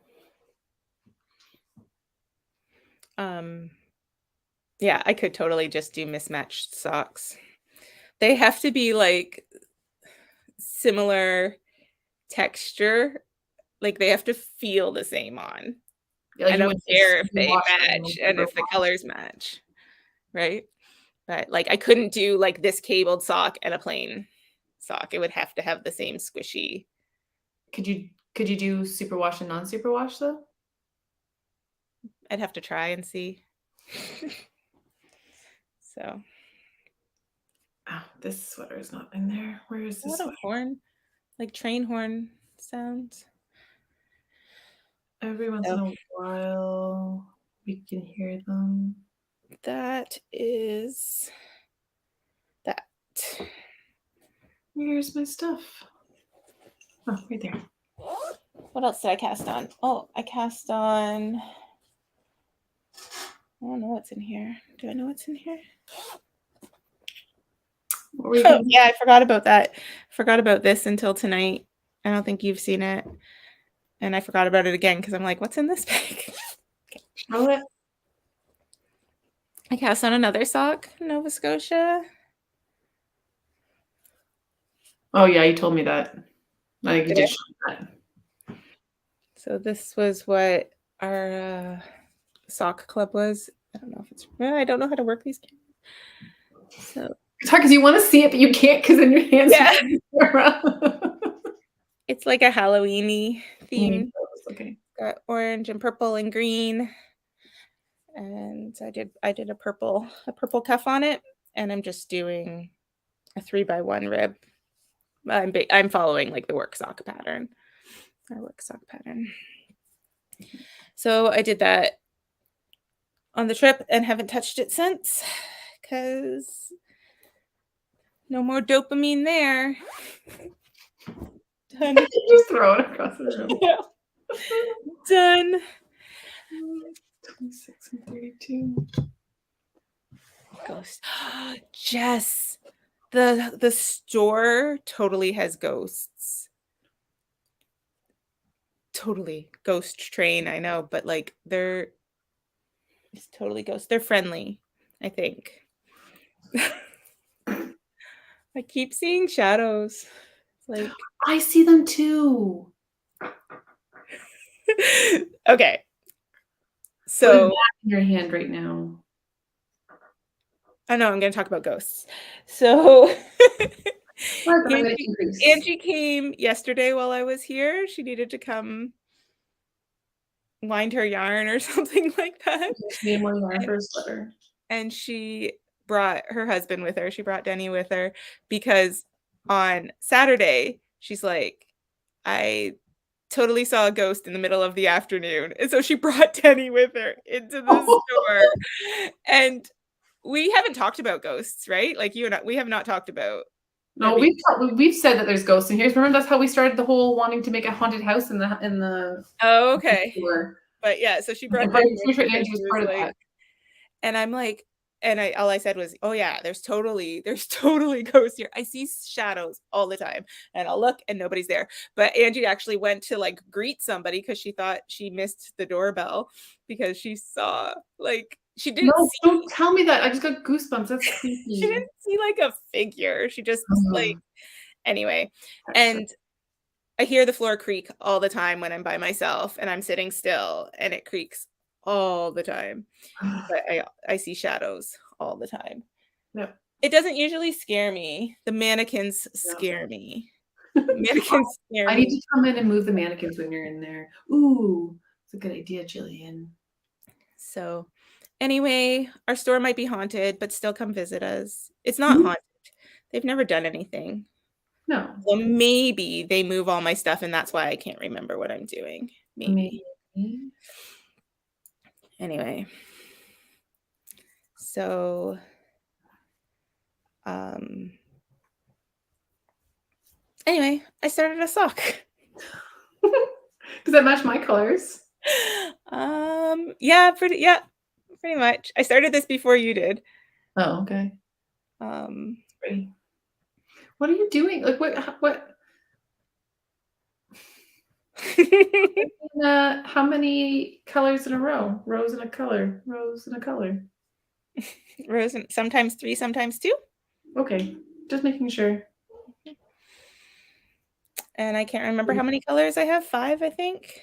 Yeah, I could totally just do mismatched socks. They have to be like similar texture. Like they have to feel the same on. I don't care if they match and if the colors match, right? But like I couldn't do like this cabled sock and a plain sock. It would have to have the same squishy. Could you do superwash and non-superwash though? I'd have to try and see. So. Oh, this sweater is not in there. Where is this sweater? Horn, like train horn sounds. Every once in a while, we can hear them. That is that. Where's my stuff? Oh, right there. What else did I cast on? Oh, I cast on. I don't know what's in here. Do I know what's in here? Yeah, I forgot about that. Forgot about this until tonight. I don't think you've seen it. And I forgot about it again because I'm like, what's in this bag? Okay. Show it. I cast on another sock, Nova Scotia. Oh, yeah, you told me that. I think you did show that. So this was what our sock club was. I don't know if it's. I don't know how to work these cameras. So it's hard because you want to see it, but you can't because in your hands. Yeah. It's like a Halloween-y Mm, theme. okay. Got orange and purple and green. And I did a purple cuff on it, and I'm just doing a 3x1 rib. I'm following like the work sock pattern. Our work sock pattern. So I did that on the trip and haven't touched it since because no more dopamine there. Done. Just throw it across the room. Yeah. Done. 26 and 32. Ghost. Jess, the store totally has ghosts. Totally. Ghost train, I know, but like it's totally ghosts. They're friendly, I think. I keep seeing shadows. It's like I see them too. okay. What is So that in your hand right now? I know I'm going to talk about ghosts. So What? I'm going to Angie, increase. Angie came yesterday while I was here. She needed to come wind her yarn or something like that. She needed more yarn And, for a sweater. and she brought her husband with her. She brought Denny with her because on Saturday, she's like, I totally saw a ghost in the middle of the afternoon. And so she brought Denny with her into the store. And we haven't talked about ghosts, right? Like you and I, we have not talked about there No, being. we've said that there's ghosts in here. Remember that's how we started the whole wanting to make a haunted house in the Oh, okay. tour. But yeah, so she brought I'm Denny pretty with sure her because Angie was she was part of like, that. and I'm like, and all I said was, oh yeah, there's totally ghosts here. I see shadows all the time, and I'll look and nobody's there. But Angie actually went to like greet somebody because she thought she missed the doorbell because she saw like she didn't No, see don't tell me that. I just got goosebumps. That's she creepy. didn't see like a figure. She just like Oh, anyway, that's so and I hear the floor creak all the time when I'm by myself and I'm sitting still, and it creaks all the time. But I see shadows all the time. Yep. It doesn't usually scare me. The mannequins Yeah. scare me. The mannequins scare I need me. to come in and move the mannequins when you're in there. Ooh, it's a good idea, Jillian. So, anyway, our store might be haunted, but still come visit us. It's not Mhm. haunted. They've never done anything. No, Well, maybe they move all my stuff and that's why I can't remember what I'm doing. Maybe. maybe. Anyway. So, um anyway, I started a sock. Does that match my colors? Yeah, pretty much. I started this before you did. Oh, okay. Um Pretty. What are you doing? Like what how many colors in a row? Rows in a color. Rows in a color. Rose and sometimes 3, sometimes 2. Okay. Just making sure. And I can't remember how many colors I have. 5, I think.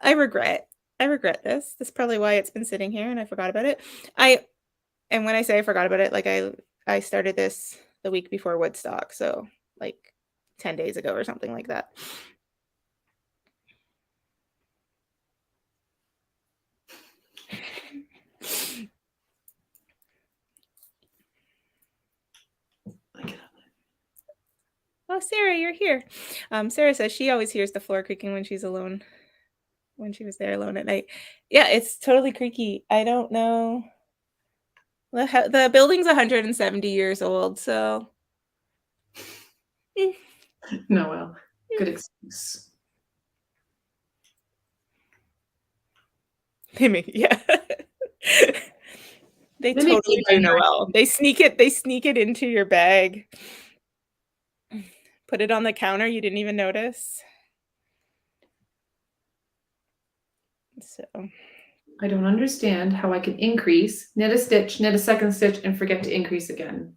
I regret. I regret this. That's probably why it's been sitting here and I forgot about it. And when I say I forgot about it, like I started this the week before Woodstock, so like 10 days ago or something like that. Oh, Sarah, you're here. Sarah says she always hears the floor creaking when she's alone, when she was there alone at night. Yeah, it's totally creaky. I don't know. The building's 170 years old, so No, well, good excuse. yeah. They They make totally do know well. They sneak it into your bag. Put it on the counter, you didn't even notice. So I don't understand how I can increase, knit a stitch, knit a second stitch, and forget to increase again.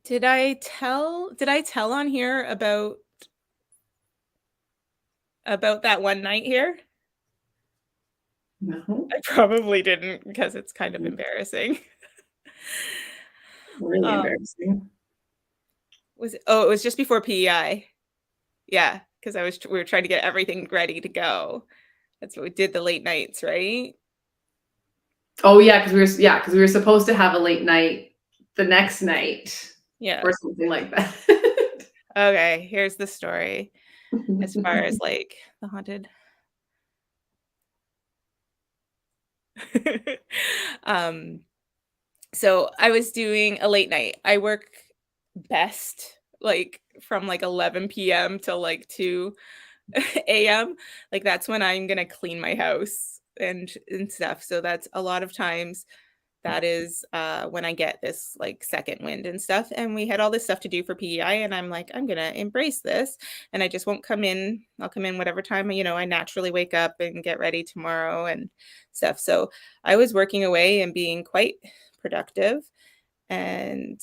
did I tell on here about that one night here? No. I probably didn't because it's kind of embarrassing. Really Um, embarrassing. it was just before PEI. Yeah, because we were trying to get everything ready to go. That's what we did, the late nights, right? Oh yeah, because we were supposed to have a late night the next night Yeah. or something like that. Okay, here's the story as far as like the haunted. um, so I was doing a late night. I work best like from like 11 p.m. till like 2 a.m. Like that's when I'm gonna clean my house and stuff. So that's a lot of times that is when I get this like second wind and stuff. And we had all this stuff to do for PEI, and I'm like, I'm gonna embrace this, and I just won't come in. I'll come in whatever time I naturally wake up and get ready tomorrow and stuff. So I was working away and being quite productive, and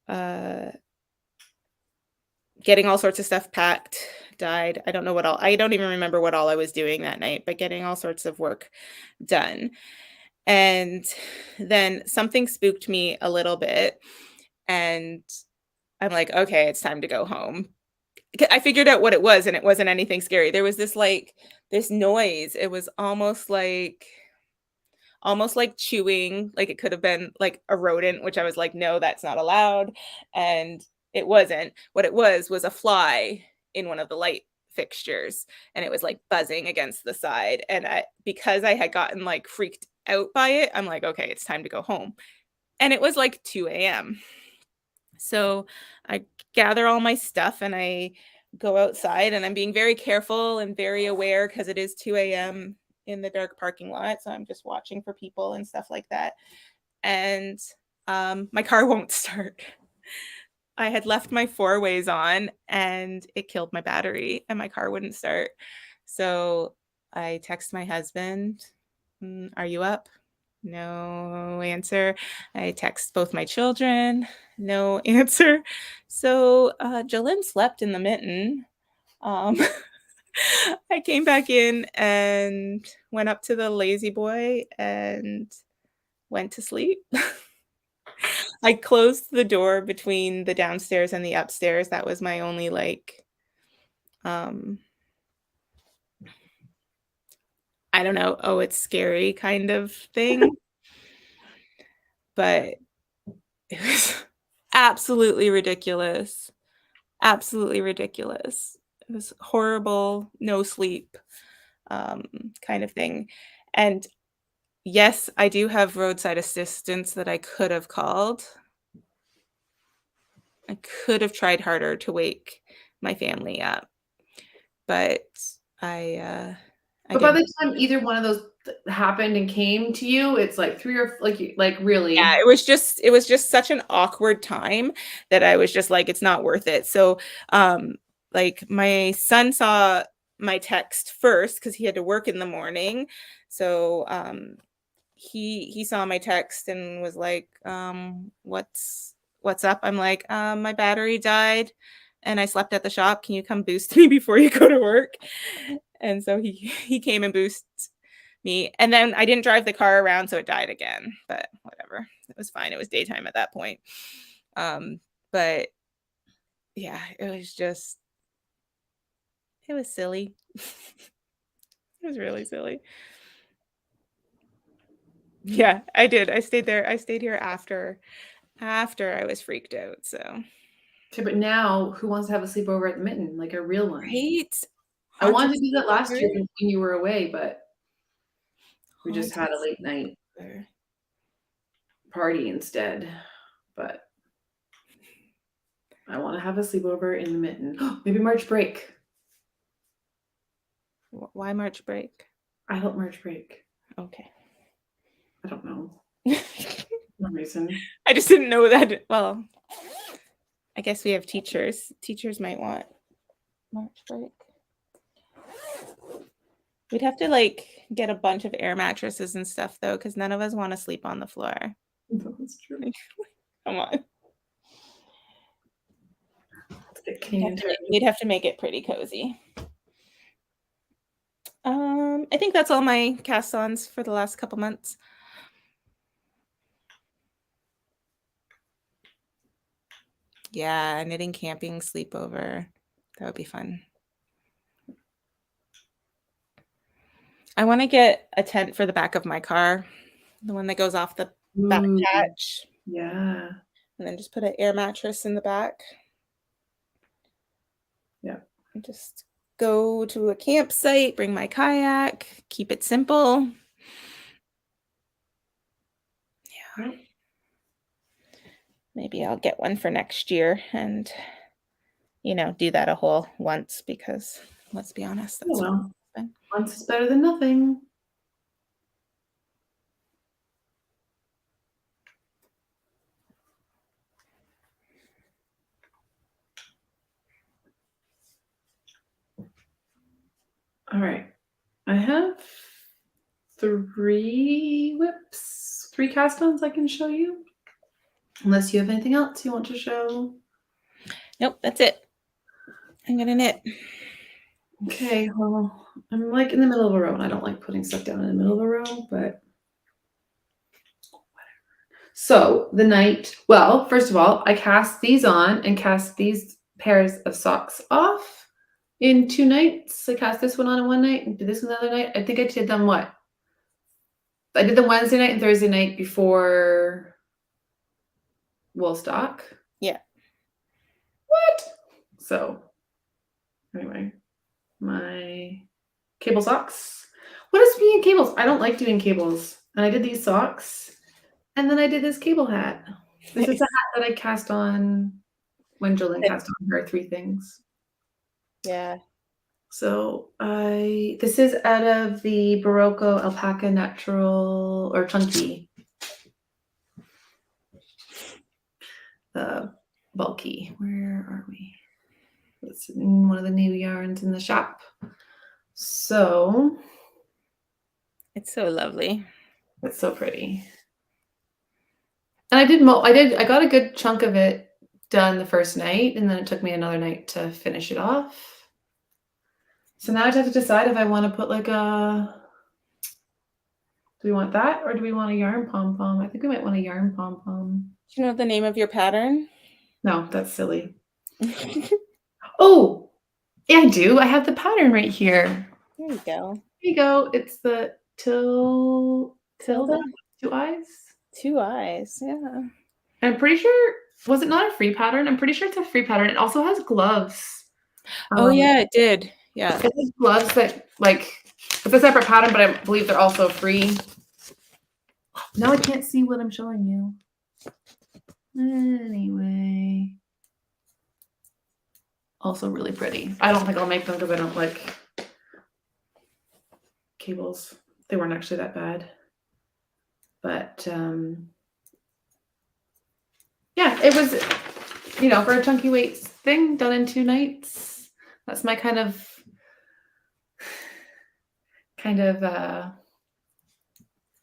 uh, getting all sorts of stuff packed, dyed. I don't know what all. I don't even remember what all I was doing that night, but getting all sorts of work done. And then something spooked me a little bit, and I'm like, "Okay, it's time to go home." I figured out what it was, and it wasn't anything scary. There was this noise. It was almost like chewing, like it could have been like a rodent, which I was like, "No, that's not allowed." And it wasn't. What it was a fly in one of the light fixtures, and it was like buzzing against the side. And because I had gotten like freaked out by it, I'm like, "Okay, it's time to go home." And it was like 2 a.m. So I gather all my stuff and I go outside, and I'm being very careful and very aware because it is 2 a.m. in the dark parking lot. So I'm just watching for people and stuff like that. And my car won't start. I had left my four ways on, and it killed my battery, and my car wouldn't start. So I text my husband, Are you up? No answer. I text both my children, no answer. So Jolynn slept in the mitten. Um, I came back in and went up to the lazy boy and went to sleep. I closed the door between the downstairs and the upstairs. That was my only like um I don't know, oh it's scary kind of thing, but it was absolutely ridiculous. Absolutely ridiculous. It was horrible, no sleep, um, kind of thing. And yes, I do have roadside assistance that I could have called. I could have tried harder to wake my family up, but I uh I But by didn't. the time either one of those happened and came to you, it's like 3 or like Yeah, really. it was just such an awkward time that I was just like, it's not worth it. So, like my son saw my text first because he had to work in the morning. So, he saw my text and was like, what's up? I'm like, my battery died and I slept at the shop. Can you come boost me before you go to work? And so he came and boosted me. And then I didn't drive the car around, so it died again. But whatever. It was fine. It was daytime at that point. But yeah, it was silly. It was really silly. Yeah, I did. I stayed there. I stayed here after I was freaked out. So Okay, but now who wants to have a sleepover at the Mitten, like a real one? right, I haunted wanted to do that last year sleepover, when you were away, but we just haunted had a late night sleepover. party instead. But I want to have a sleepover in the Mitten. Maybe March break. Why March break? I hope March break. Okay. I don't know. I No reason. just didn't know that. Well, I guess we have teachers. Teachers might want March break. We'd have to like get a bunch of air mattresses and stuff though, because none of us want to sleep on the floor. That's true. Come on. Let's get Canadian Tire. We'd have to make it pretty cozy. I think that's all my cast ons for the last couple months. Yeah, knitting camping sleepover. That would be fun. I want to get a tent for the back of my car, the one that goes off the back Ooh, hatch, yeah. and then just put an air mattress in the back. Yeah. And just go to a campsite, bring my kayak, keep it simple. Yeah. Yep. Maybe I'll get one for next year and, do that a whole once because let's be honest, Oh, that's well, fun. once is better than nothing. All right. I have 3 whips, 3 cast-ons I can show you. Unless you have anything else you want to show. Nope, that's it. I'm gonna knit. Okay, well, I'm like in the middle of a row, and I don't like putting stuff down in the middle of a row, but so the night, well, first of all, I cast these on and cast these pairs of socks off in 2 nights. I cast this one on in one night and did this one the other night. I think I did them what? I did them Wednesday night and Thursday night before Woolstock. Yeah. What? So anyway, my cable socks. What is being cables? I don't like doing cables. And I did these socks. And then I did this cable hat. This is a hat that I cast on when Jolene cast on her 3 things. Yeah. So this is out of the Barocco Alpaca Natural or Chunky. Bulky. Where are we? It's in one of the new yarns in the shop. So It's so lovely. it's so pretty. And I got a good chunk of it done the first night, and then it took me another night to finish it off. So now I just have to decide if I want to put like do we want that or do we want a yarn pom-pom? I think we might want a yarn pom-pom. Do you know the name of your pattern? No, that's silly. Oh, yeah, I do. I have the pattern right here. There you go. There you go. It's the Tilda 2 eyes. 2 eyes. Yeah. I'm pretty sure, was it not a free pattern? I'm pretty sure it's a free pattern. It also has gloves. Oh yeah, it did. Yeah. It has gloves that it's a separate pattern, but I believe they're also free. Now I can't see what I'm showing you. Anyway. Also really pretty. I don't think I'll make them because I don't like cables. They weren't actually that bad. But yeah, it was, for a chunky weights thing done in 2 nights. That's my kind of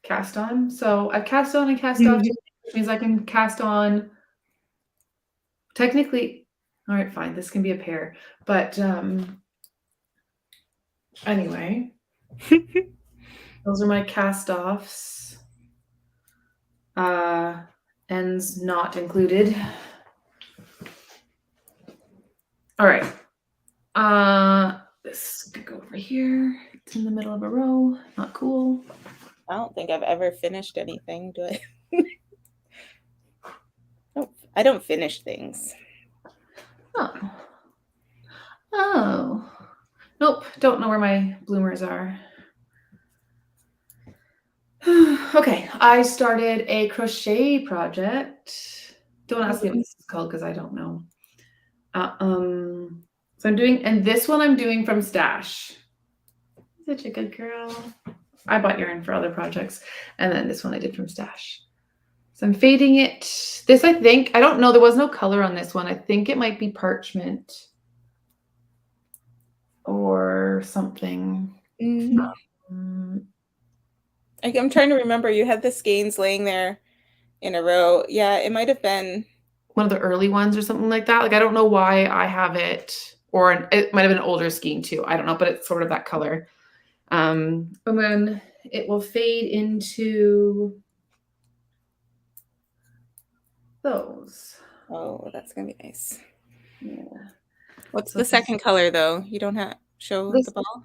cast on. So I've cast on and cast off, which means I can cast on technically. All right, fine. This can be a pair. But anyway, those are my cast offs. Ends not included. All right. This could go over here. It's in the middle of a row. Not cool. I don't think I've ever finished anything, do I? I don't finish things. Oh. Oh. Nope. Don't know where my bloomers are. Okay. I started a crochet project. Don't ask me what this is called because I don't know. So I'm doing, and this one I'm doing from Stash. Such a good girl. I bought yarn for other projects, and then this one I did from Stash. So I'm fading it. This, I think, I don't know. There was no color on this one. I think it might be parchment or something. I'm trying to remember. You had the skeins laying there in a row. Yeah, it might have been one of the early ones or something like that. Like, I don't know why I have it, or it might have been an older skein too. I don't know, but it's sort of that color. And then it will fade into those. Oh, that's gonna be nice. Yeah. What's So the second color though? You don't have show the this ball?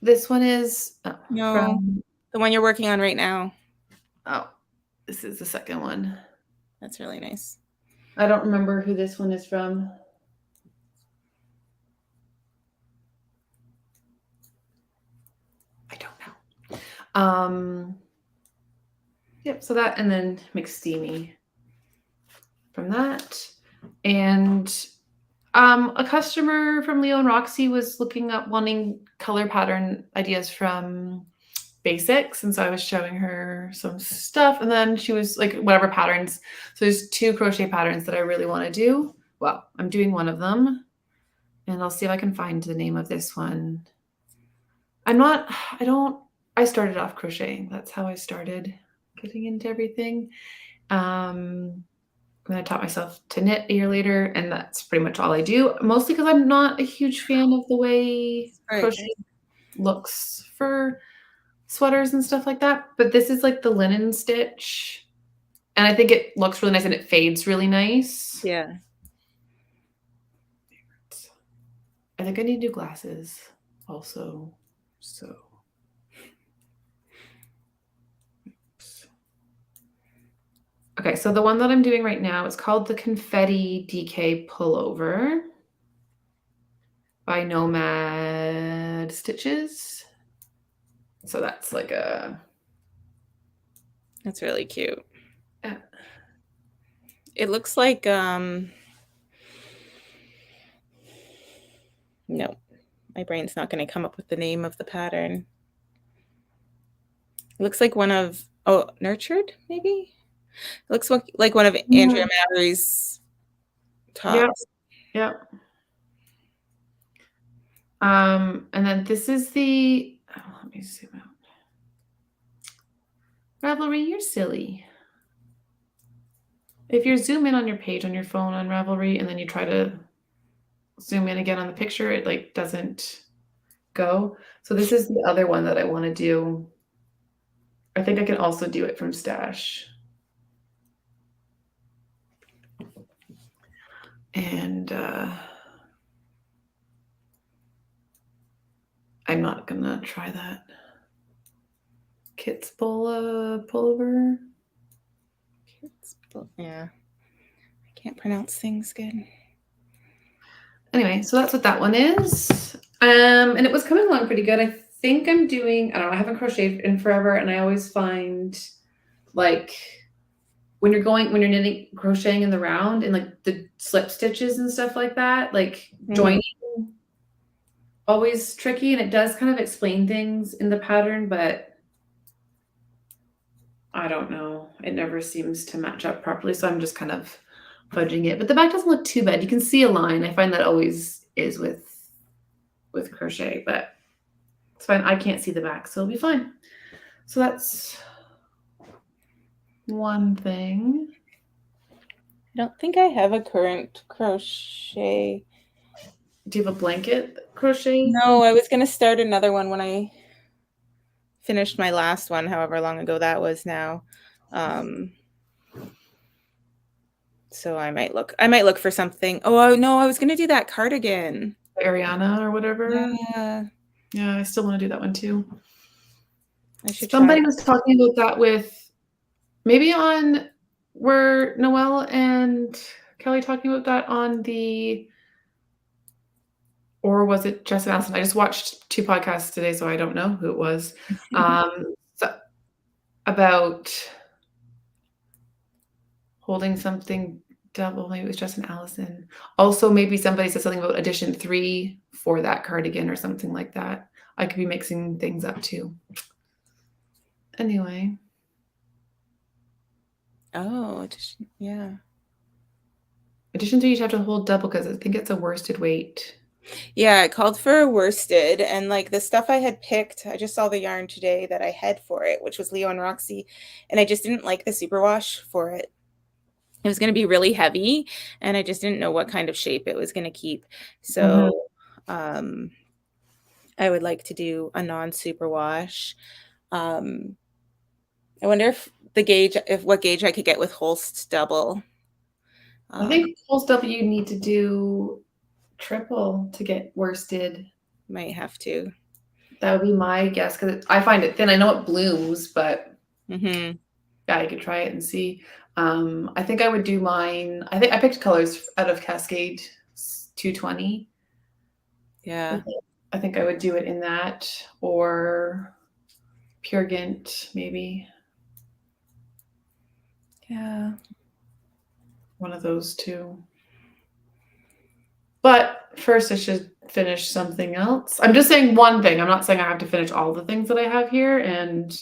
this one is No, from, the one you're working on right now. oh, this is the second one. That's really nice. I don't remember who this one is from. I don't know. Yep, so that, and then McSteamy from that. And a customer from Leo and Roxy was looking up wanting color pattern ideas from basics, and so I was showing her some stuff, and then she was like, whatever patterns. So there's 2 crochet patterns that I really want to do. Well, I'm doing one of them, and I'll see if I can find the name of this one. I started off crocheting. That's how I started getting into everything. And I taught myself to knit a year later, and that's pretty much all I do. Mostly because I'm not a huge fan of the way Very crochet good. looks for sweaters and stuff like that. But this is like the linen stitch, and I think it looks really nice and it fades really nice. Yeah. I think I need new glasses also. So okay, so the one that I'm doing right now is called the Confetti DK Pullover by Nomad Stitches. So that's like a, That's really cute. yeah. It looks like no, my brain's not going to come up with the name of the pattern. It looks like one of Nurtured maybe. It looks like one of Andrea Mallory's Yep, tops. yep. And then this is the, oh, let me zoom out. Ravelry, you're silly. If you zoom in on your page on your phone on Ravelry and then you try to zoom in again on the picture, it like doesn't go. So this is the other one that I want to do. I think I can also do it from Stash. And I'm not gonna try that. Kit's pullover. Yeah. I can't pronounce things good. Anyway, so that's what that one is. And it was coming along pretty good. I think I'm doing, I don't know, I haven't crocheted in forever, and I always find like when you're knitting, crocheting in the round and like the slip stitches and stuff like that, like joining always tricky, and it does kind of explain things in the pattern, but I don't know. It never seems to match up properly, so I'm just kind of fudging it. But the back doesn't look too bad. You can see a line. I find that always is with crochet, but it's fine. I can't see the back, so it'll be fine. So that's one thing. I don't think I have a current crochet. Do you have a blanket crochet? No, I was going to start another one when I finished my last one, however long ago that was now. So I might look for something. Oh no, I was going to do that cardigan. Ariana or whatever. Yeah. Yeah, I still want to do that one too. I should Somebody try. was talking about that with maybe on were Noelle and Kelly talking about that on the, or was it Jess and Allison? I just watched 2 podcasts today, so I don't know who it was. So about holding something double. Maybe it was Jess and Allison. Also, maybe somebody said something about edition 3 for that cardigan or something like that. I could be mixing things up too. Anyway. Oh, yeah. Edition 3, you have to hold double because I think it's a worsted weight. Yeah, it called for a worsted, and like the stuff I had picked, I just saw the yarn today that I had for it, which was Leo and Roxy, and I just didn't like the superwash for it. It was going to be really heavy, and I just didn't know what kind of shape it was going to keep. So, I would like to do a non-superwash. I wonder if what gauge I could get with Holst double. I think holes W need to do triple to get worsted. Might have to. That would be my guess because I find it thin. I know it blooms, but Mm-hmm. yeah, I could try it and see. I think I would do mine. I think I picked colors out of Cascade 220. Yeah. I think I would do it in that or Pure Gint, maybe Yeah. one of those two. But first, I should finish something else. I'm just saying one thing. I'm not saying I have to finish all the things that I have here, and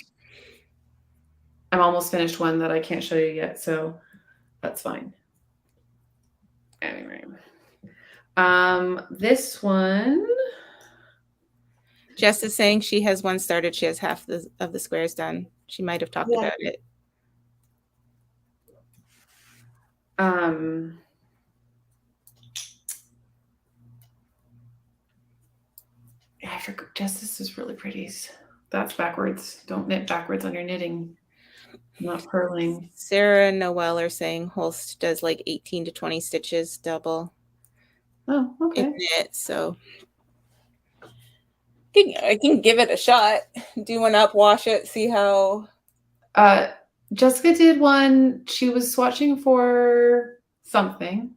I'm almost finished one that I can't show you yet, so that's fine. Anyway, this one. Jess is saying she has one started. She has half of the squares done. She might have talked Yeah. about it. I forgot. Jess, this is really pretty. That's backwards. Don't knit backwards on your knitting. I'm not purling. Sarah and Noelle are saying Holst does like 18 to 20 stitches double Oh, in okay. knit, so I can give it a shot. Do one up, wash it, see how. Jessica did one. She was swatching for something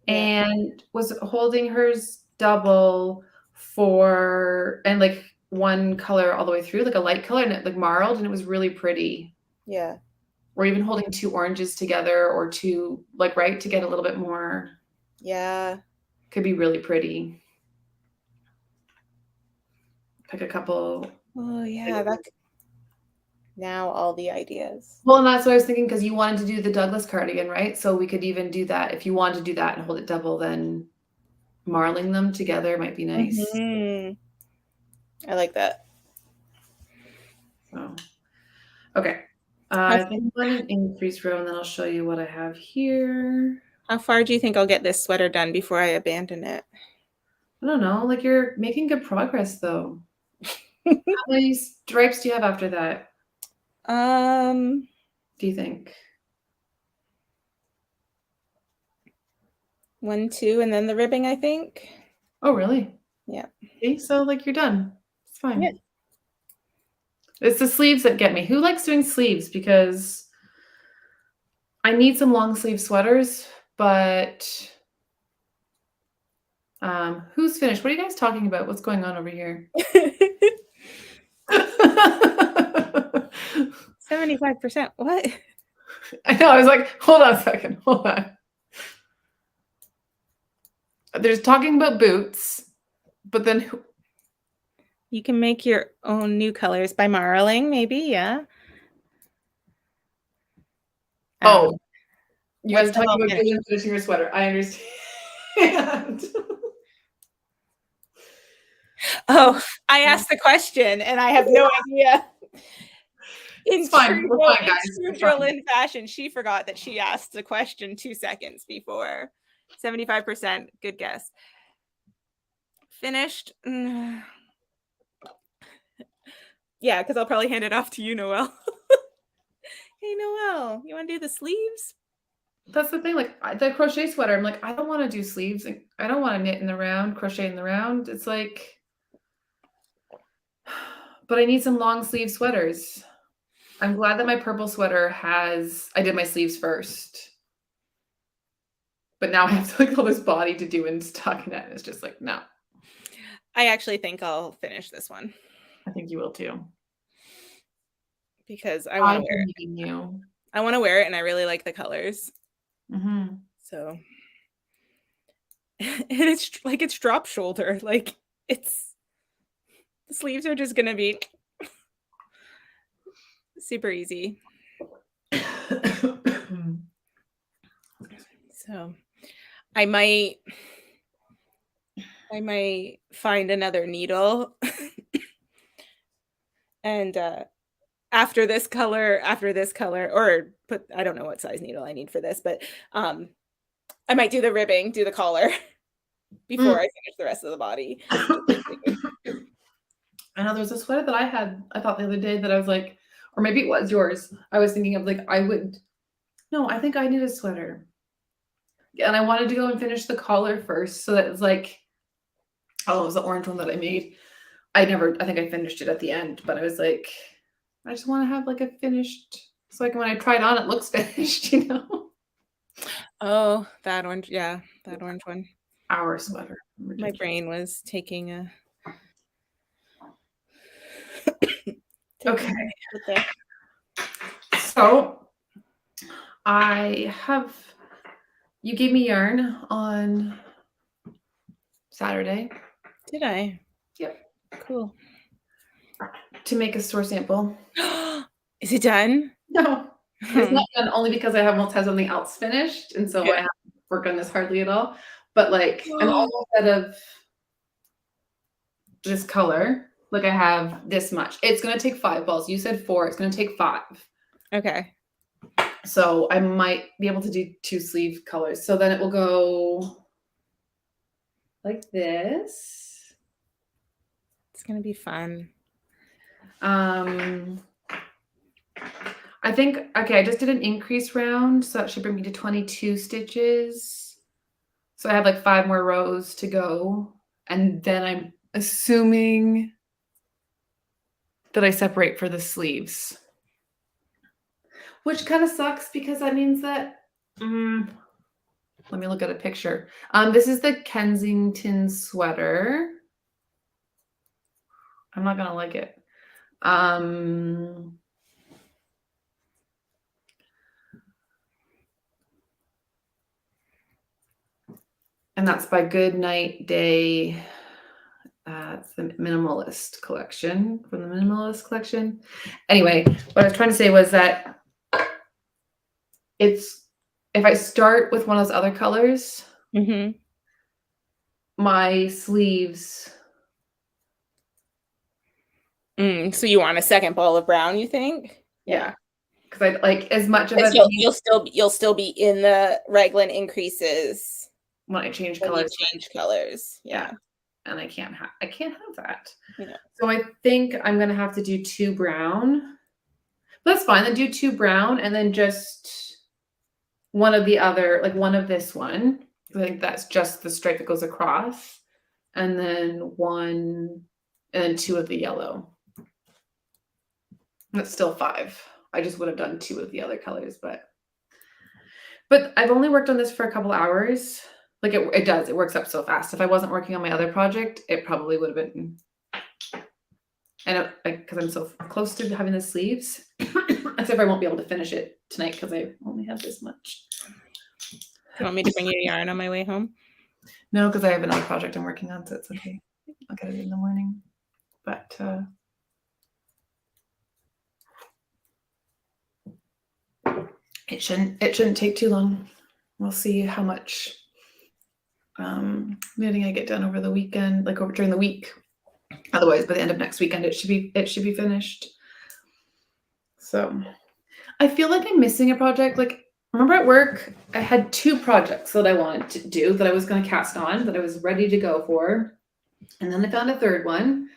and was holding hers double for and like one color all the way through, like a light color, and it like marled, and it was really pretty. Yeah. Or even holding two oranges together or two, like, right, to get a little bit more. Yeah. Could be really pretty. Pick a couple. Oh yeah, that's now all the ideas. Well, and that's what I was thinking because you wanted to do the Douglas cardigan, right? So we could even do that. If you wanted to do that and hold it double, then marling them together might be nice. Mm-hmm. I like that. So, okay. I think I'm going to increase row and then I'll show you what I have here. How far do you think I'll get this sweater done before I abandon it? I don't know. Like you're making good progress though. How many stripes do you have after that? Do you think? 1, 2, and then the ribbing, I think. Oh, really? Yeah. Okay, so like you're done. It's fine. Yeah. It's the sleeves that get me. Who likes doing sleeves? Because I need some long sleeve sweaters, but who's finished? What are you guys talking about? What's going on over here? 75%. What? I know. I was like, hold on a second. Hold on. There's talking about boots, but then You can make your own new colors by marling, maybe. Yeah. You guys are talking about finishing your sweater. I understand. Oh, I asked the question and I have no idea. It's fine. We're fine, guys. In true Berlin fashion, she forgot that she asked the question 2 seconds before. 75%. Good guess. Finished. Yeah, because I'll probably hand it off to you, Noelle. Hey, Noelle, you want to do the sleeves? That's the thing. Like the crochet sweater, I'm like, I don't want to do sleeves. I don't want to knit in the round, crochet in the round. It's like, but I need some long sleeve sweaters. I'm glad that my purple sweater I did my sleeves first. But now I have to like all this body to do and stockinette. And it's just like, no. I actually think I'll finish this one. I think you will too. Because I want to wear it. You. I want to wear it and I really like the colors. Mm-hmm. So, and it's drop shoulder. Like the sleeves are just going to be super easy. So I might find another needle and after this color, or I don't know what size needle I need for this, but I might do the ribbing, do the collar before I finish the rest of the body. I know there's a sweater that I thought the other day that I was like, or maybe it was yours. I was thinking of like, I think I need a sweater. and I wanted to go and finish the collar first. So that was like, oh, it was the orange one that I made. I think I finished it at the end, but I was like, I just want to have like a finished, so like when I try it on, it looks finished, you know? Oh, that orange. Yeah, that orange one. Our sweater. My brain was taking a Okay. there. So you gave me yarn on Saturday. Did I? Yep. Cool. To make a store sample. Is it done? No, it's not done only because I almost have something else finished, and so I haven't worked on this hardly at all. But like, I'm almost out of this color. Like I have this much. It's gonna take 5 balls. You said 4. It's gonna take 5. Okay. So I might be able to do 2 sleeve colors. So then it will go like this. It's gonna be fun. I think, okay, I just did an increase round, so that should bring me to 22 stitches. So I have like 5 more rows to go. And then I'm assuming that I separate for the sleeves. Which kind of sucks because that means that, let me look at a picture. This is the Kensington sweater. I'm not gonna like it. And that's by Good Night Day. It's the Minimalist collection, from the Minimalist collection. Anyway, what I was trying to say was that if I start with one of those other colors, my sleeves. So you want a second ball of brown, you think? Yeah. Because I like as much of you'll still be in the raglan increases when I change colors. Yeah. And I can't have that. Yeah. So I think I'm gonna have to do 2 brown. But that's fine. Then do 2 brown and then just one of the other, like one of this one. I think that's just the stripe that goes across. And then 1 and then 2 of the yellow. That's still 5. I just would have done 2 of the other colors, but I've only worked on this for a couple hours. Like it works up so fast. If I wasn't working on my other project, it probably would have been. And because I'm so close to having the sleeves, as if I won't be able to finish it tonight because I only have this much. Do you want me to bring you yarn on my way home? No, because I have another project I'm working on, so it's okay. I'll get it in the morning. But it shouldn't take too long. We'll see how much knitting I get done over the weekend, like during the week. Otherwise, by the end of next weekend, it should be finished. So I feel like I'm missing a project. Like, remember at work, I had 2 projects that I wanted to do that I was going to cast on, that I was ready to go for. And then I found a 3rd one.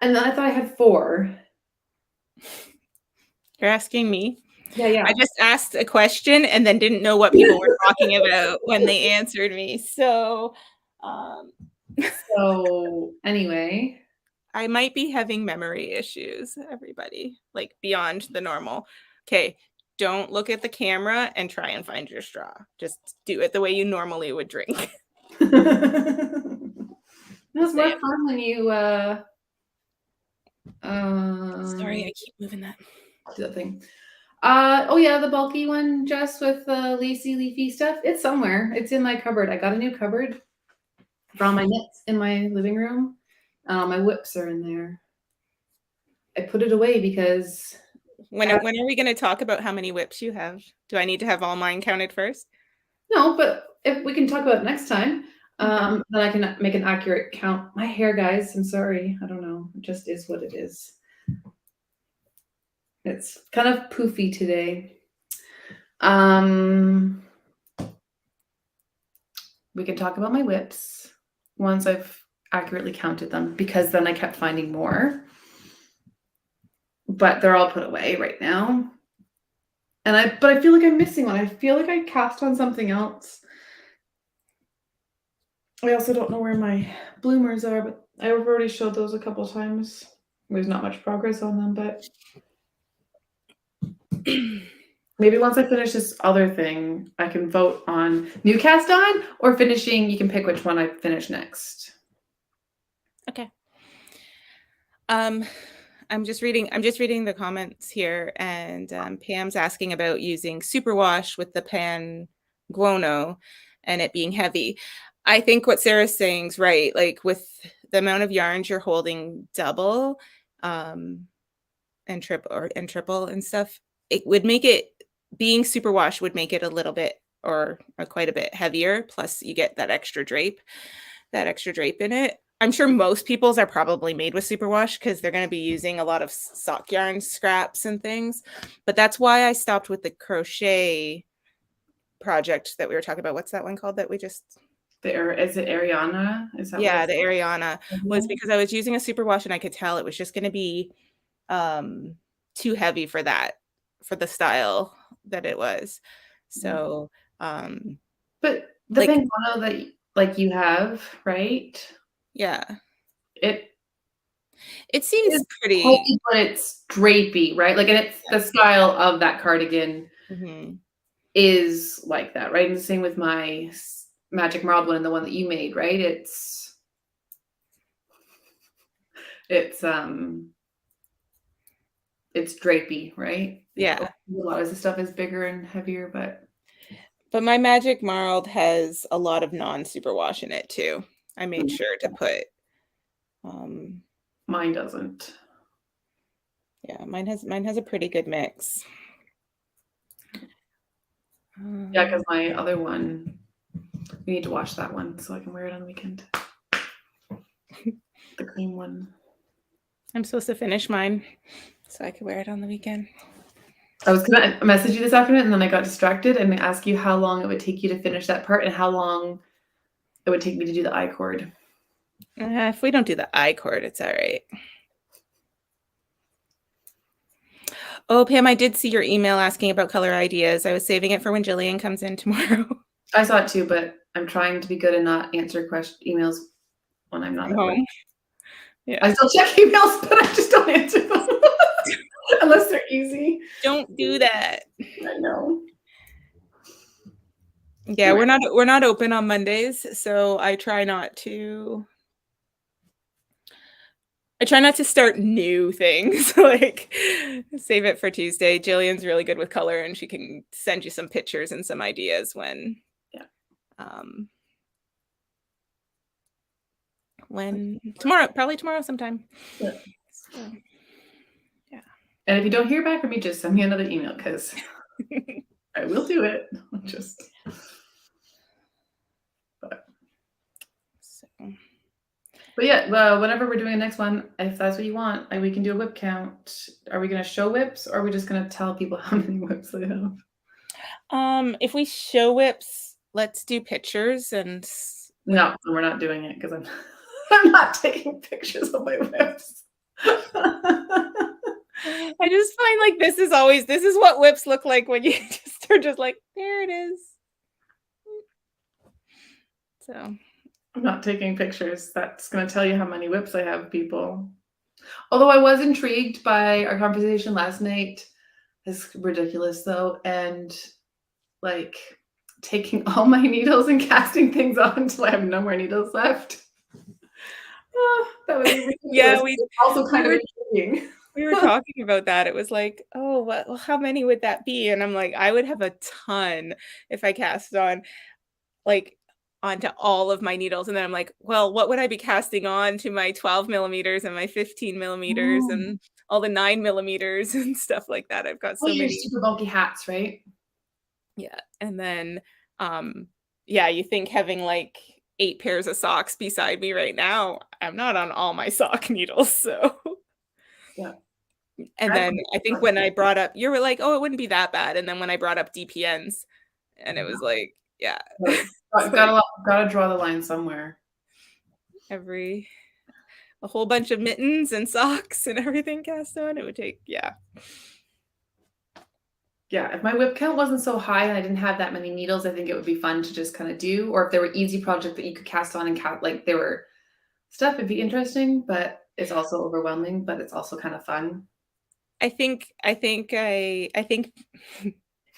And then I thought I had 4. You're asking me? Yeah. I just asked a question and then didn't know what people were talking about when they answered me. So anyway, I might be having memory issues, everybody, like beyond the normal. Okay, don't look at the camera and try and find your straw. Just do it the way you normally would drink. It was more fun when you sorry, I keep moving that. Do that thing. Oh yeah, the bulky one, Jess, with the lacy leafy stuff. It's somewhere. It's in my cupboard. I got a new cupboard for all my knits in my living room. My whips are in there. I put it away because when are we going to talk about how many whips you have? Do I need to have all mine counted first? No, but if we can talk about it next time, then I can make an accurate count. My hair, guys, I'm sorry. I don't know. It just is what it is. It's kind of poofy today. We can talk about my whips once I've accurately counted them, because then I kept finding more. But they're all put away right now. But I feel like I'm missing one. I feel like I cast on something else I also don't know where my bloomers are, but I've already showed those a couple times. There's not much progress on them, but maybe once I finish this other thing, I can vote on new cast on or finishing. You can pick which one I finish next. Okay. I'm just reading the comments here, and Pam's asking about using superwash with the pan guano and it being heavy. I think what Sarah's saying is right. Like with the amount of yarns you're holding double and triple and stuff, it would make it, being superwash would make it a little bit or quite a bit heavier. Plus you get that extra drape in it. I'm sure most people's are probably made with superwash because they're going to be using a lot of sock yarn scraps and things. But that's why I stopped with the crochet project that we were talking about. What's that one called that we just... Is it Ariana? Is that Yeah, what the Ariana was because I was using a superwash and I could tell it was just going to be too heavy for that, for the style that it was. So, but the like, bandanna that like you have, right? yeah, It it seems is pretty. heavy, but it's drapey, right? Like, and it's the style of that cardigan Mm-hmm. is like that, right? And the same with my Magic Marled one and the one that you made, right? It's it's drapey, right? Yeah. A lot of the stuff is bigger and heavier, But my Magic Marled has a lot of non-superwash in it too. I made sure to put, mine doesn't. yeah, mine has a pretty good mix. Yeah, because my other one, we need to wash that one so I can wear it on the weekend. The cream one. I'm supposed to finish mine so I can wear it on the weekend. I was gonna message you this afternoon, and then I got distracted and ask you how long it would take you to finish that part and how long it would take me to do the I-cord. If we don't do the I-cord, it's all right. Oh, Pam, I did see your email asking about color ideas. I was saving it for when Jillian comes in tomorrow. I saw it too, but I'm trying to be good and not answer emails when I'm not From at work. home. Yeah. I still check emails, but I just don't answer them unless they're easy. Don't do that. I know. Yeah, we're not open on Mondays, so I try not to start new things. Like save it for Tuesday. Jillian's really good with color and she can send you some pictures and some ideas when probably tomorrow sometime. Yeah. So, yeah. And if you don't hear back from me, just send me another email because I will do it. But yeah, whenever we're doing the next one, if that's what you want, we can do a whip count. Are we going to show whips or are we just going to tell people how many whips they have? If we show whips, let's do pictures and... No, we're not doing it because I'm not taking pictures of my whips. I just find like this is what whips look like when you are just like, there it is. So I'm not taking pictures. That's going to tell you how many whips I have, people. Although I was intrigued by our conversation last night. It's ridiculous though. And like taking all my needles and casting things on until I have no more needles left. That was ridiculous. Yeah, also kind of intriguing. We were talking about that. It was like, oh, how many would that be? And I'm like, I would have a ton if I cast on like onto all of my needles. And then I'm like, well, what would I be casting on to my 12 millimeters and my 15 millimeters and all the 9 millimeters and stuff like that? I've got so many super bulky hats, right? Yeah. And then yeah, you think having like 8 pairs of socks beside me right now, I'm not on all my sock needles. So yeah. And then I think when I brought up, you were like, oh, it wouldn't be that bad. And then when I brought up DPNs, and it was like, yeah. Gotta draw the line somewhere. A whole bunch of mittens and socks and everything cast on, it would take, yeah. Yeah, if my whip count wasn't so high and I didn't have that many needles, I think it would be fun to just kind of do. Or if there were easy projects that you could cast on and like there were stuff, it'd be interesting, but it's also overwhelming, but it's also kind of fun. I think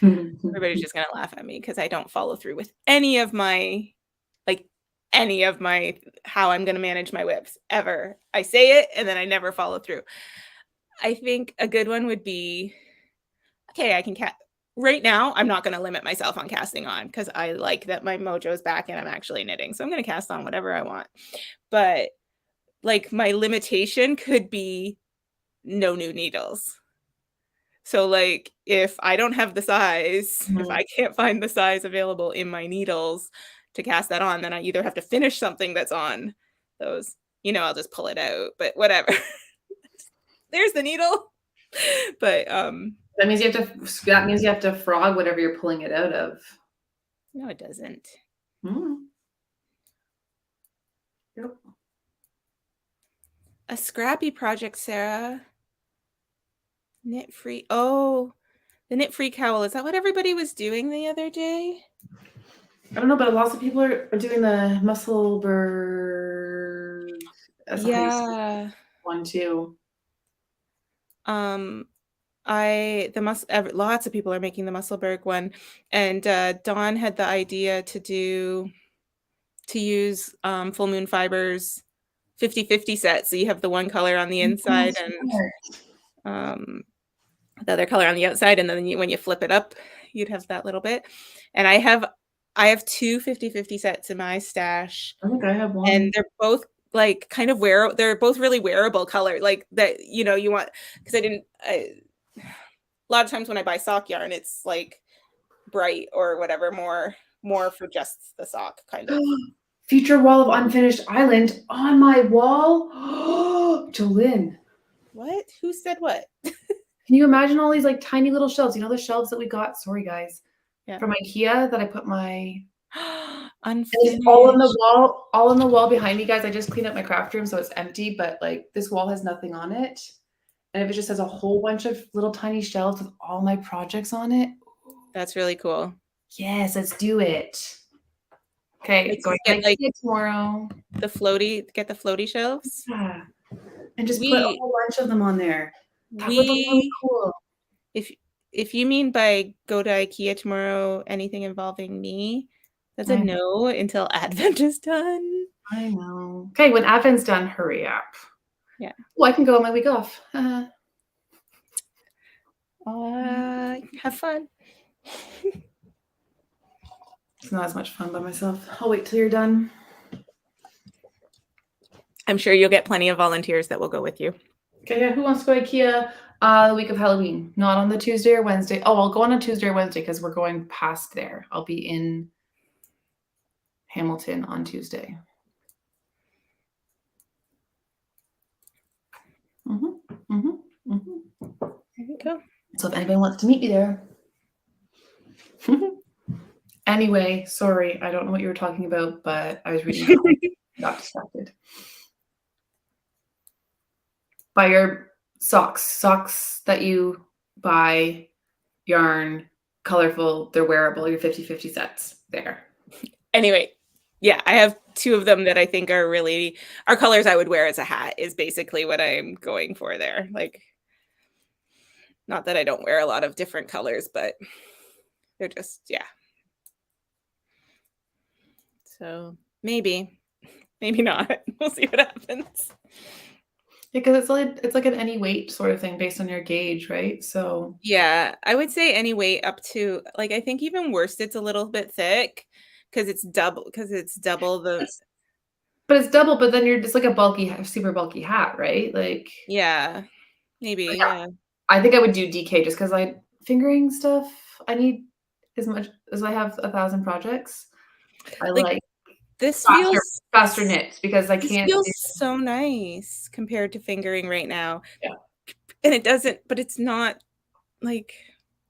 everybody's just gonna laugh at me because I don't follow through with like any of my how I'm gonna manage my whips ever. I say it and then I never follow through. I think a good one would be okay, I can cast right now. I'm not gonna limit myself on casting on because I like that my mojo's back and I'm actually knitting. So I'm gonna cast on whatever I want. But like my limitation could be no new needles. So, like, if I don't have the size, if Mhm. I can't find the size available in my needles to cast that on, then I either have to finish something that's on those, I'll just pull it out, but whatever. There's the needle. But That means you have to frog whatever you're pulling it out of. no, it doesn't. Mm. Yep. A scrappy project, Sarah. Knit free. Oh, the knit free cowl. Is that what everybody was doing the other day? I don't know, but lots of people are doing the Musselburgh. That's how you say Yeah. one too. Um, lots of people are making the Musselburgh one, and Dawn had the idea to use full moon fibers 50-50 set, so you have the one color on the Oh, inside and smart. um, the other color on the outside, and then when you flip it up, you'd have that little bit. And I have two 50-50 sets in my stash, I think I have and one. they're both like kind of they're both really wearable color, like that you want because a lot of times when I buy sock yarn, it's like bright or whatever, more for just the sock kind of. Future wall of unfinished island on my wall. Jolyn, What? Who said what? can you imagine all these like tiny little shelves? You know the shelves that we got? Sorry, guys, Yeah. from IKEA that I put my. And it's all on the Unfinished. wall, all on the wall behind me, guys. I just cleaned up my craft room, so it's empty. But like this wall has nothing on it, and if it just has a whole bunch of little tiny shelves with all my projects on it, That's really cool. yes, let's do it. Okay, Let's going just to get like IKEA tomorrow. get the floaty shelves. Yeah, and just put a We whole bunch of them on there. That would look really we cool. if if you mean by go to IKEA tomorrow anything involving me, that's a I no until Advent is done. I know. Okay, when Advent's done, hurry up. Yeah. Oh, I can go on my week off. Have fun. It's not as much fun by myself. I'll wait till you're done. I'm sure you'll get plenty of volunteers that will go with you. Okay, yeah, who wants to go IKEA the week of Halloween? Not on the Tuesday or Wednesday. Oh, I'll go on a Tuesday or Wednesday because we're going past there. I'll be in Hamilton on Tuesday. There you go. So if anybody wants to meet me there. Anyway, sorry, I don't know what you were talking about, but I was reading comments, got distracted. Buy your socks that you buy, yarn, colorful, they're wearable, your 50-50 sets there. Anyway, yeah, I have two of them that I think are colors I would wear as a hat is basically what I'm going for there. Like, not that I don't wear a lot of different colors, but they're just, yeah. So maybe not. We'll see what happens. Because it's like an any weight sort of thing based on your gauge, right? So Yeah, I would say anyway up to like I think even worst, a little bit thick because it's double the but it's double, but then you're just like a super bulky hat, right? Like, yeah, maybe, yeah, yeah. I think I would do DK just because I fingering stuff. I need as much as I have 1,000 projects. I Like like this faster feels faster knits because I this can't feels do. so nice compared to fingering right now. Yeah. And it doesn't, but like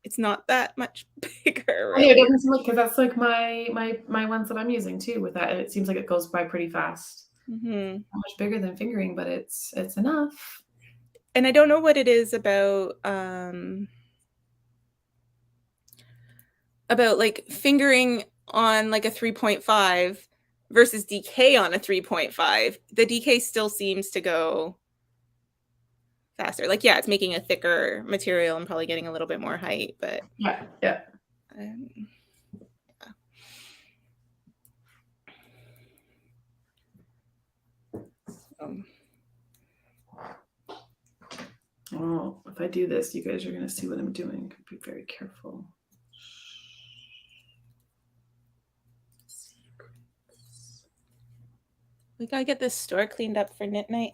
it's not that much bigger, Oh, yeah, it really. doesn't seem like because that's like my ones that I'm using too with that, and it seems like it goes by pretty fast. Hmm. Not much bigger than fingering, but it's enough. And I don't know what it is about about like fingering on like a 3.5 versus DK on a 3.5. The DK still seems to go faster. Like, yeah, it's making a thicker material and probably getting a little bit more height, but Yeah. um, um, Oh, if I do this, you guys are going to see what I'm doing. Be very careful. we gotta get this store cleaned up for knit night.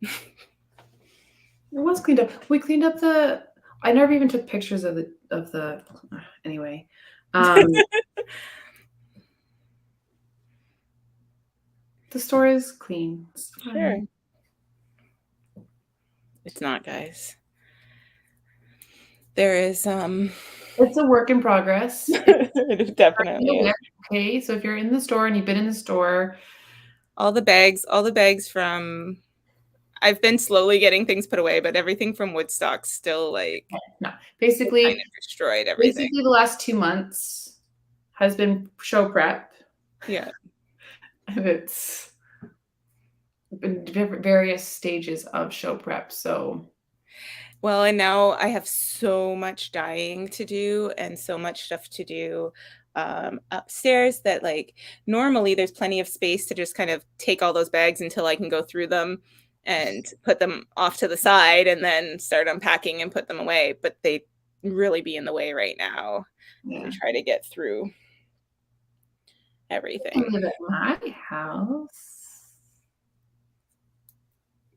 It was cleaned up. We cleaned up the. I never even took pictures of the. Anyway, the store is clean. It's Sure. fine. It's not, guys. There is It's a work in progress. it definitely is. Okay, so if you're in the store and you've been in the store, All the bags from I've been slowly getting things put away, but everything from Woodstock still like no, kind basically of destroyed everything. the last 2 months has been show prep, Yeah. and it's been various stages of show prep. So Well, and now I have so much dyeing to do and so much stuff to do upstairs that like normally there's plenty of space to just kind of take all those bags until I can go through them and put them off to the side and then start unpacking and put them away. But they really be in the way right now yeah, to try to get through I everything. live at my house.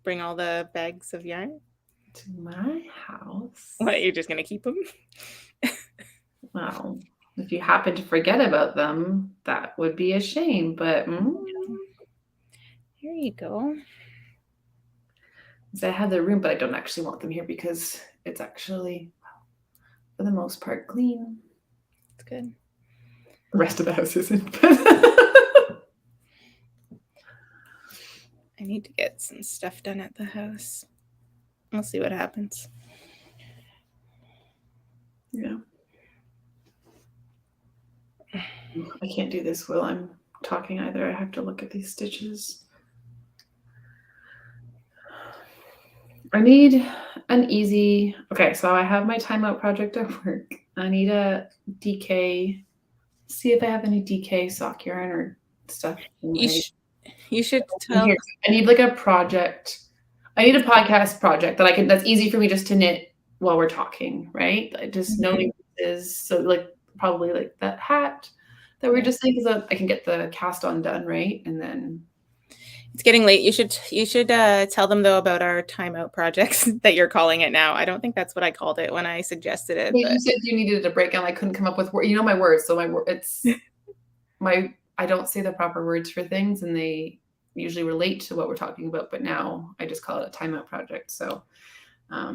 Bring all the bags of yarn. To my house. What, you're just gonna keep them? Well, if you happen to forget about them, that would be a shame. But Here you go. I have the room, but I don't actually want them here because it's actually, for the most part, clean. It's good. The rest of the house isn't. I need to get some stuff done at the house. We'll see what happens. Yeah. I can't do this while I'm talking either. I have to look at these stitches. I need an easy. Okay, so I have my timeout project at work. I need a DK. See if I have any DK sock yarn or stuff. You should tell. Here, I need like a project. I need a podcast project that I can. That's easy for me just to knit while we're talking, right? I just know is so like probably like that hat that we are just saying because I can get the cast on done, right? And then it's getting late. You should tell them though about our timeout projects that you're calling it now. I don't think that's what I called it when I suggested it. you said you needed a break, and I couldn't come up with you know my words. So it's my I don't say the proper words for things, and they usually relate to what we're talking about. But now I just call it a timeout project. So I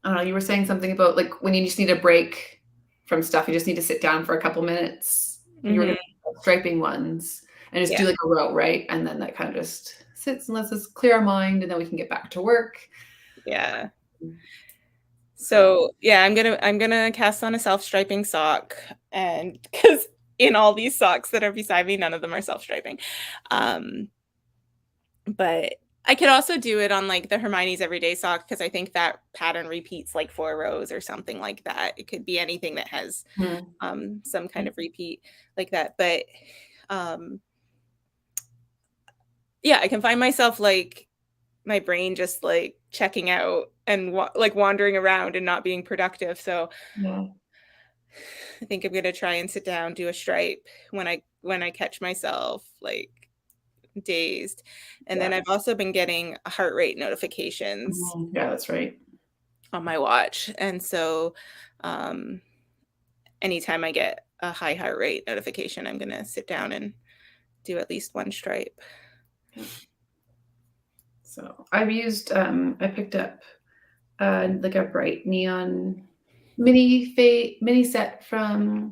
don't know. You were saying something about like when you just need a break from stuff, you just need to sit down for a couple minutes. You were going to striping ones and just do like a row, right? And then that kind of just sits and lets us clear our mind, and then we can get back to work. Yeah. So yeah, I'm gonna cast on a self-striping sock, and because in all these socks that are beside me, none of them are self-striping. But I could also do it on like the Hermione's Everyday sock because I think that pattern repeats like 4 rows or something like that. It could be anything that has some kind of repeat like that. But yeah, I can find myself like my brain just like checking out and like wandering around and not being productive. So yeah. I think I'm gonna try and sit down, do a stripe when I catch myself like dazed. And then I've also been getting heart rate notifications. Yeah, that's right. On my watch. And so anytime I get a high heart rate notification, I'm gonna sit down and do at least one stripe. Yeah. So I've used I picked up like a bright neon mini set from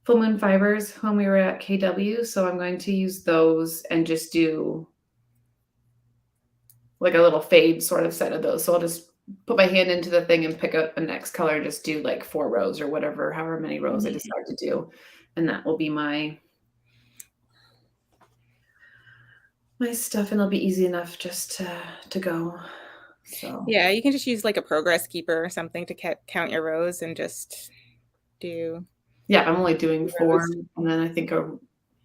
Full Moon Fibers when we were at KW. So I'm going to use those and just do like a little fade sort of set of those. So I'll just put my hand into the thing and pick out the next color and just do like 4 rows or whatever, however many rows I Mhm. decide to do. And that will be my stuff, and it'll be easy enough just to go. So Yeah, you can just use like a progress keeper or something to count your rows and just do yeah, I'm only doing 4, rows. and then I think a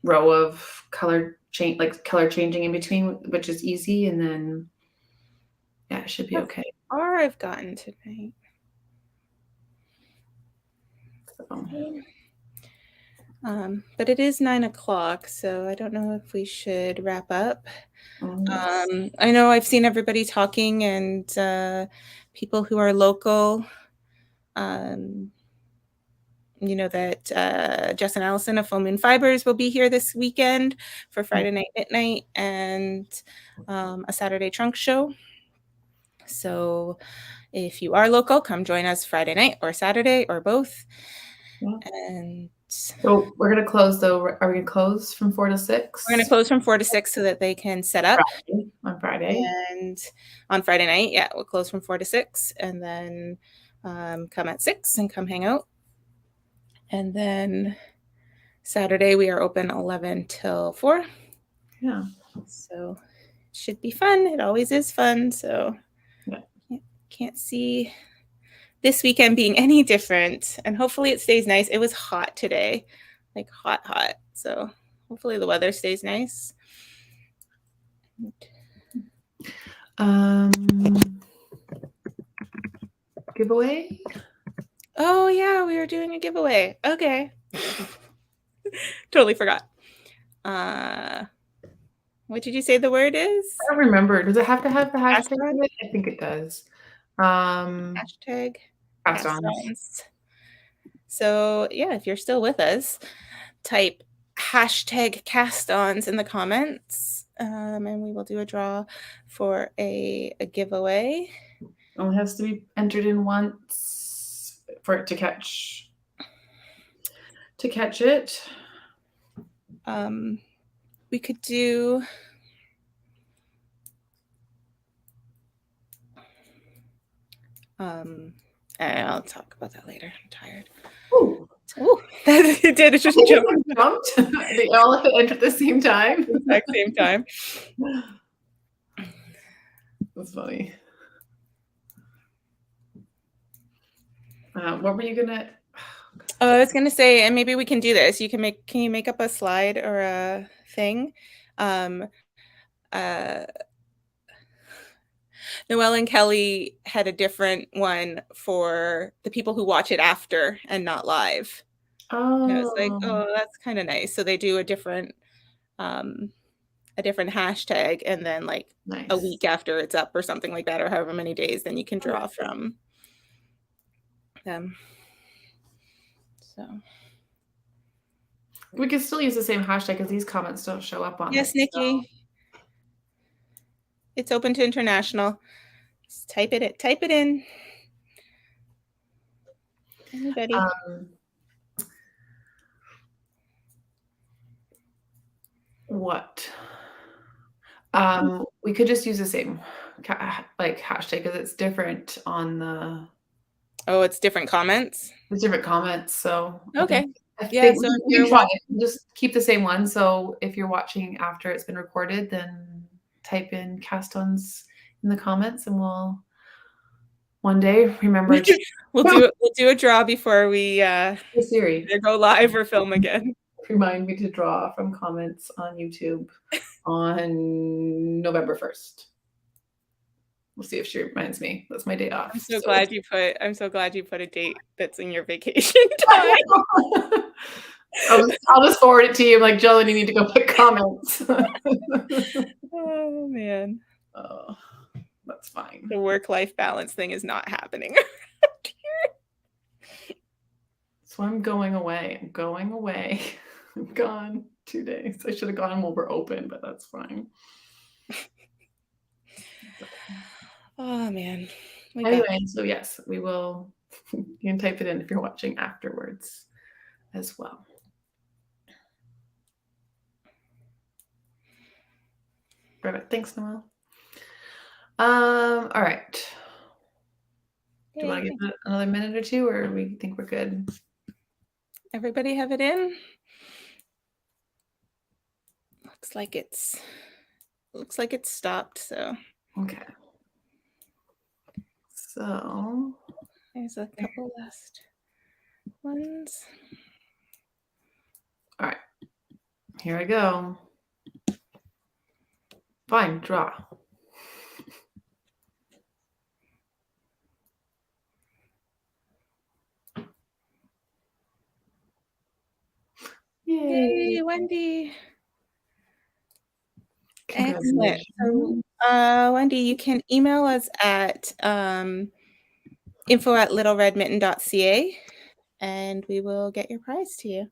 row of color changing in between, which is easy, and then yeah, it should be How okay. far I've gotten tonight. So, But it is 9 o'clock, so I don't know if we should wrap up. yes. I know I've seen everybody talking and people who are local. Um, you know that Jess and Allison of Foam and Fibers will be here this weekend for Friday night midnight and a Saturday trunk show. So if you are local, come join us Friday night or Saturday or both. Yeah. And So we're gonna close though. Are we gonna close from 4 to we're going to 6? close from 4 to 6 so that they can set up. On Friday. And on Friday night, yeah, we'll close from 4 to 6 and then come at 6 and come hang out. And then Saturday, we are open 11 till 4. Yeah. So it should be fun. It always is fun. So Yeah. can't see this weekend being any different. And hopefully it stays nice. It was hot today, like hot, hot. So hopefully the weather stays nice. Um, giveaway? Oh, yeah, we were doing a giveaway. Okay. Totally forgot. What did you say the word is? I don't remember. Does it have to have the hashtag Cast on? in it? I think it does. Um, Hashtag Cast cast ons. ons. So, yeah, if you're still with us, type hashtag cast ons in the comments and we will do a draw for a giveaway. Only has to be entered in once for it to catch it. We could do I'll talk about that later. I'm tired. Ooh. Oh, it did. It just jumped. They all enter at the same time. Exact same time. That's funny. What were you gonna? I was gonna say, and maybe we can do this. Can you make up a slide or a thing? Uh, Noelle and Kelly had a different one for the people who watch it after and not live. And I was like, Oh, oh, that's kind of nice. So they do a different hashtag, and then like a nice. week after it's up or something like that, or however many days, then you can draw from them. So We can still use the same hashtag because these comments don't show up on yes, it. Nikki, it's open to international. Just type it in. Anybody. What? We could just use the same like hashtag because it's different on the. Oh, it's different comments. There's different comments, so Okay. I Yeah, think so if we you're can try watching, it. Just keep the same one. So if you're watching after it's been recorded, then type in cast-ons in the comments, and we'll one day remember to we'll do a draw before we Siri, either go live or film again. remind me to draw from comments on YouTube on November 1st. We'll see if she reminds me. That's my day off. I'm so glad you put a date that's in your vacation time. I'll just forward it to you. Like, Jolene, you need to go put comments. Oh man. Oh, that's fine. The work-life balance thing is not happening. So I'm going away. I'm going away. I'm gone 2 days. I should have gone while we're open, but that's fine. Oh man. Anyway, so yes, we will. You can type it in if you're watching afterwards as well. Perfect. Thanks, Noelle. All right. Do you want to Yay. give it another minute or two, or we think we're good? Everybody have it in? Looks like it's stopped, so Okay. So there's a couple last ones. all right, here I go. Fine, draw. Yay! Yay, Wendy. Excellent. So, Congratulations. Wendy, you can email us at info@littleredmitten.ca and we will get your prize to you.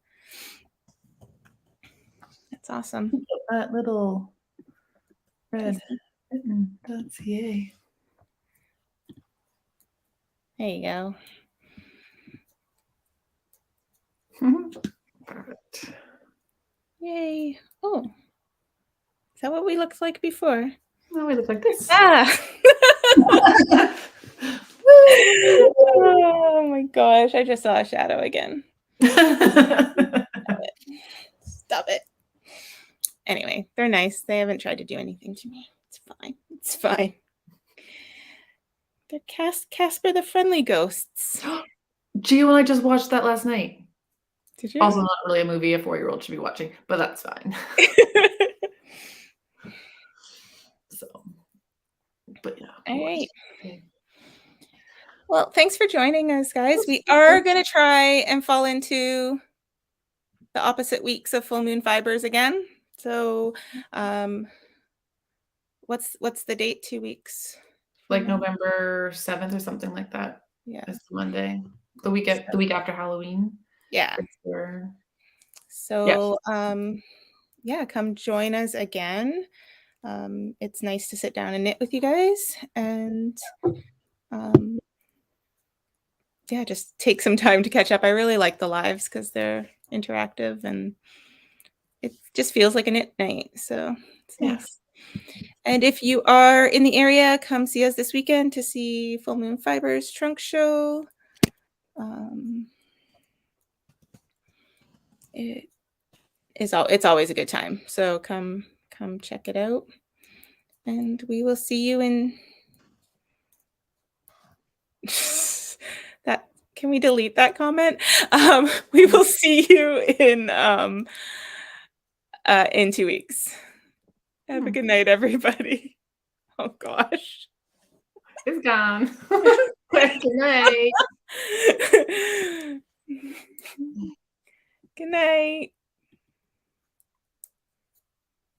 That's awesome. That little red mitten.ca. There you go. Perfect. Yay. Oh, is that what we looked like before? Now we look like this. Ah. Woo! Oh my gosh, I just saw a shadow again. Stop it. Anyway, they're nice. They haven't tried to do anything to me. It's fine. It's fine. They're Casper the Friendly Ghosts. Gio and I just watched that last night. Did you? Also, not really a movie a 4-year-old should be watching, but that's fine. So, but yeah. All right. Okay. Well, thanks for joining us, guys. We are going to try and fall into the opposite weeks of full moon fibers again. So, what's the date? 2 weeks? Like November 7th or something like that. Yeah. It's Monday. The week after Halloween. Yeah. For sure. So, yeah, come join us again. It's nice to sit down and knit with you guys, and yeah, just take some time to catch up. I really like the lives because they're interactive and it just feels like a knit night. So it's nice. And if you are in the area, come see us this weekend to see Full Moon Fibers trunk show. It's always a good time. So come check it out. And we will see you in that. Can we delete that comment? We will see you in 2 weeks. Have a good night, everybody. Oh gosh. It's gone. Good night. Good night.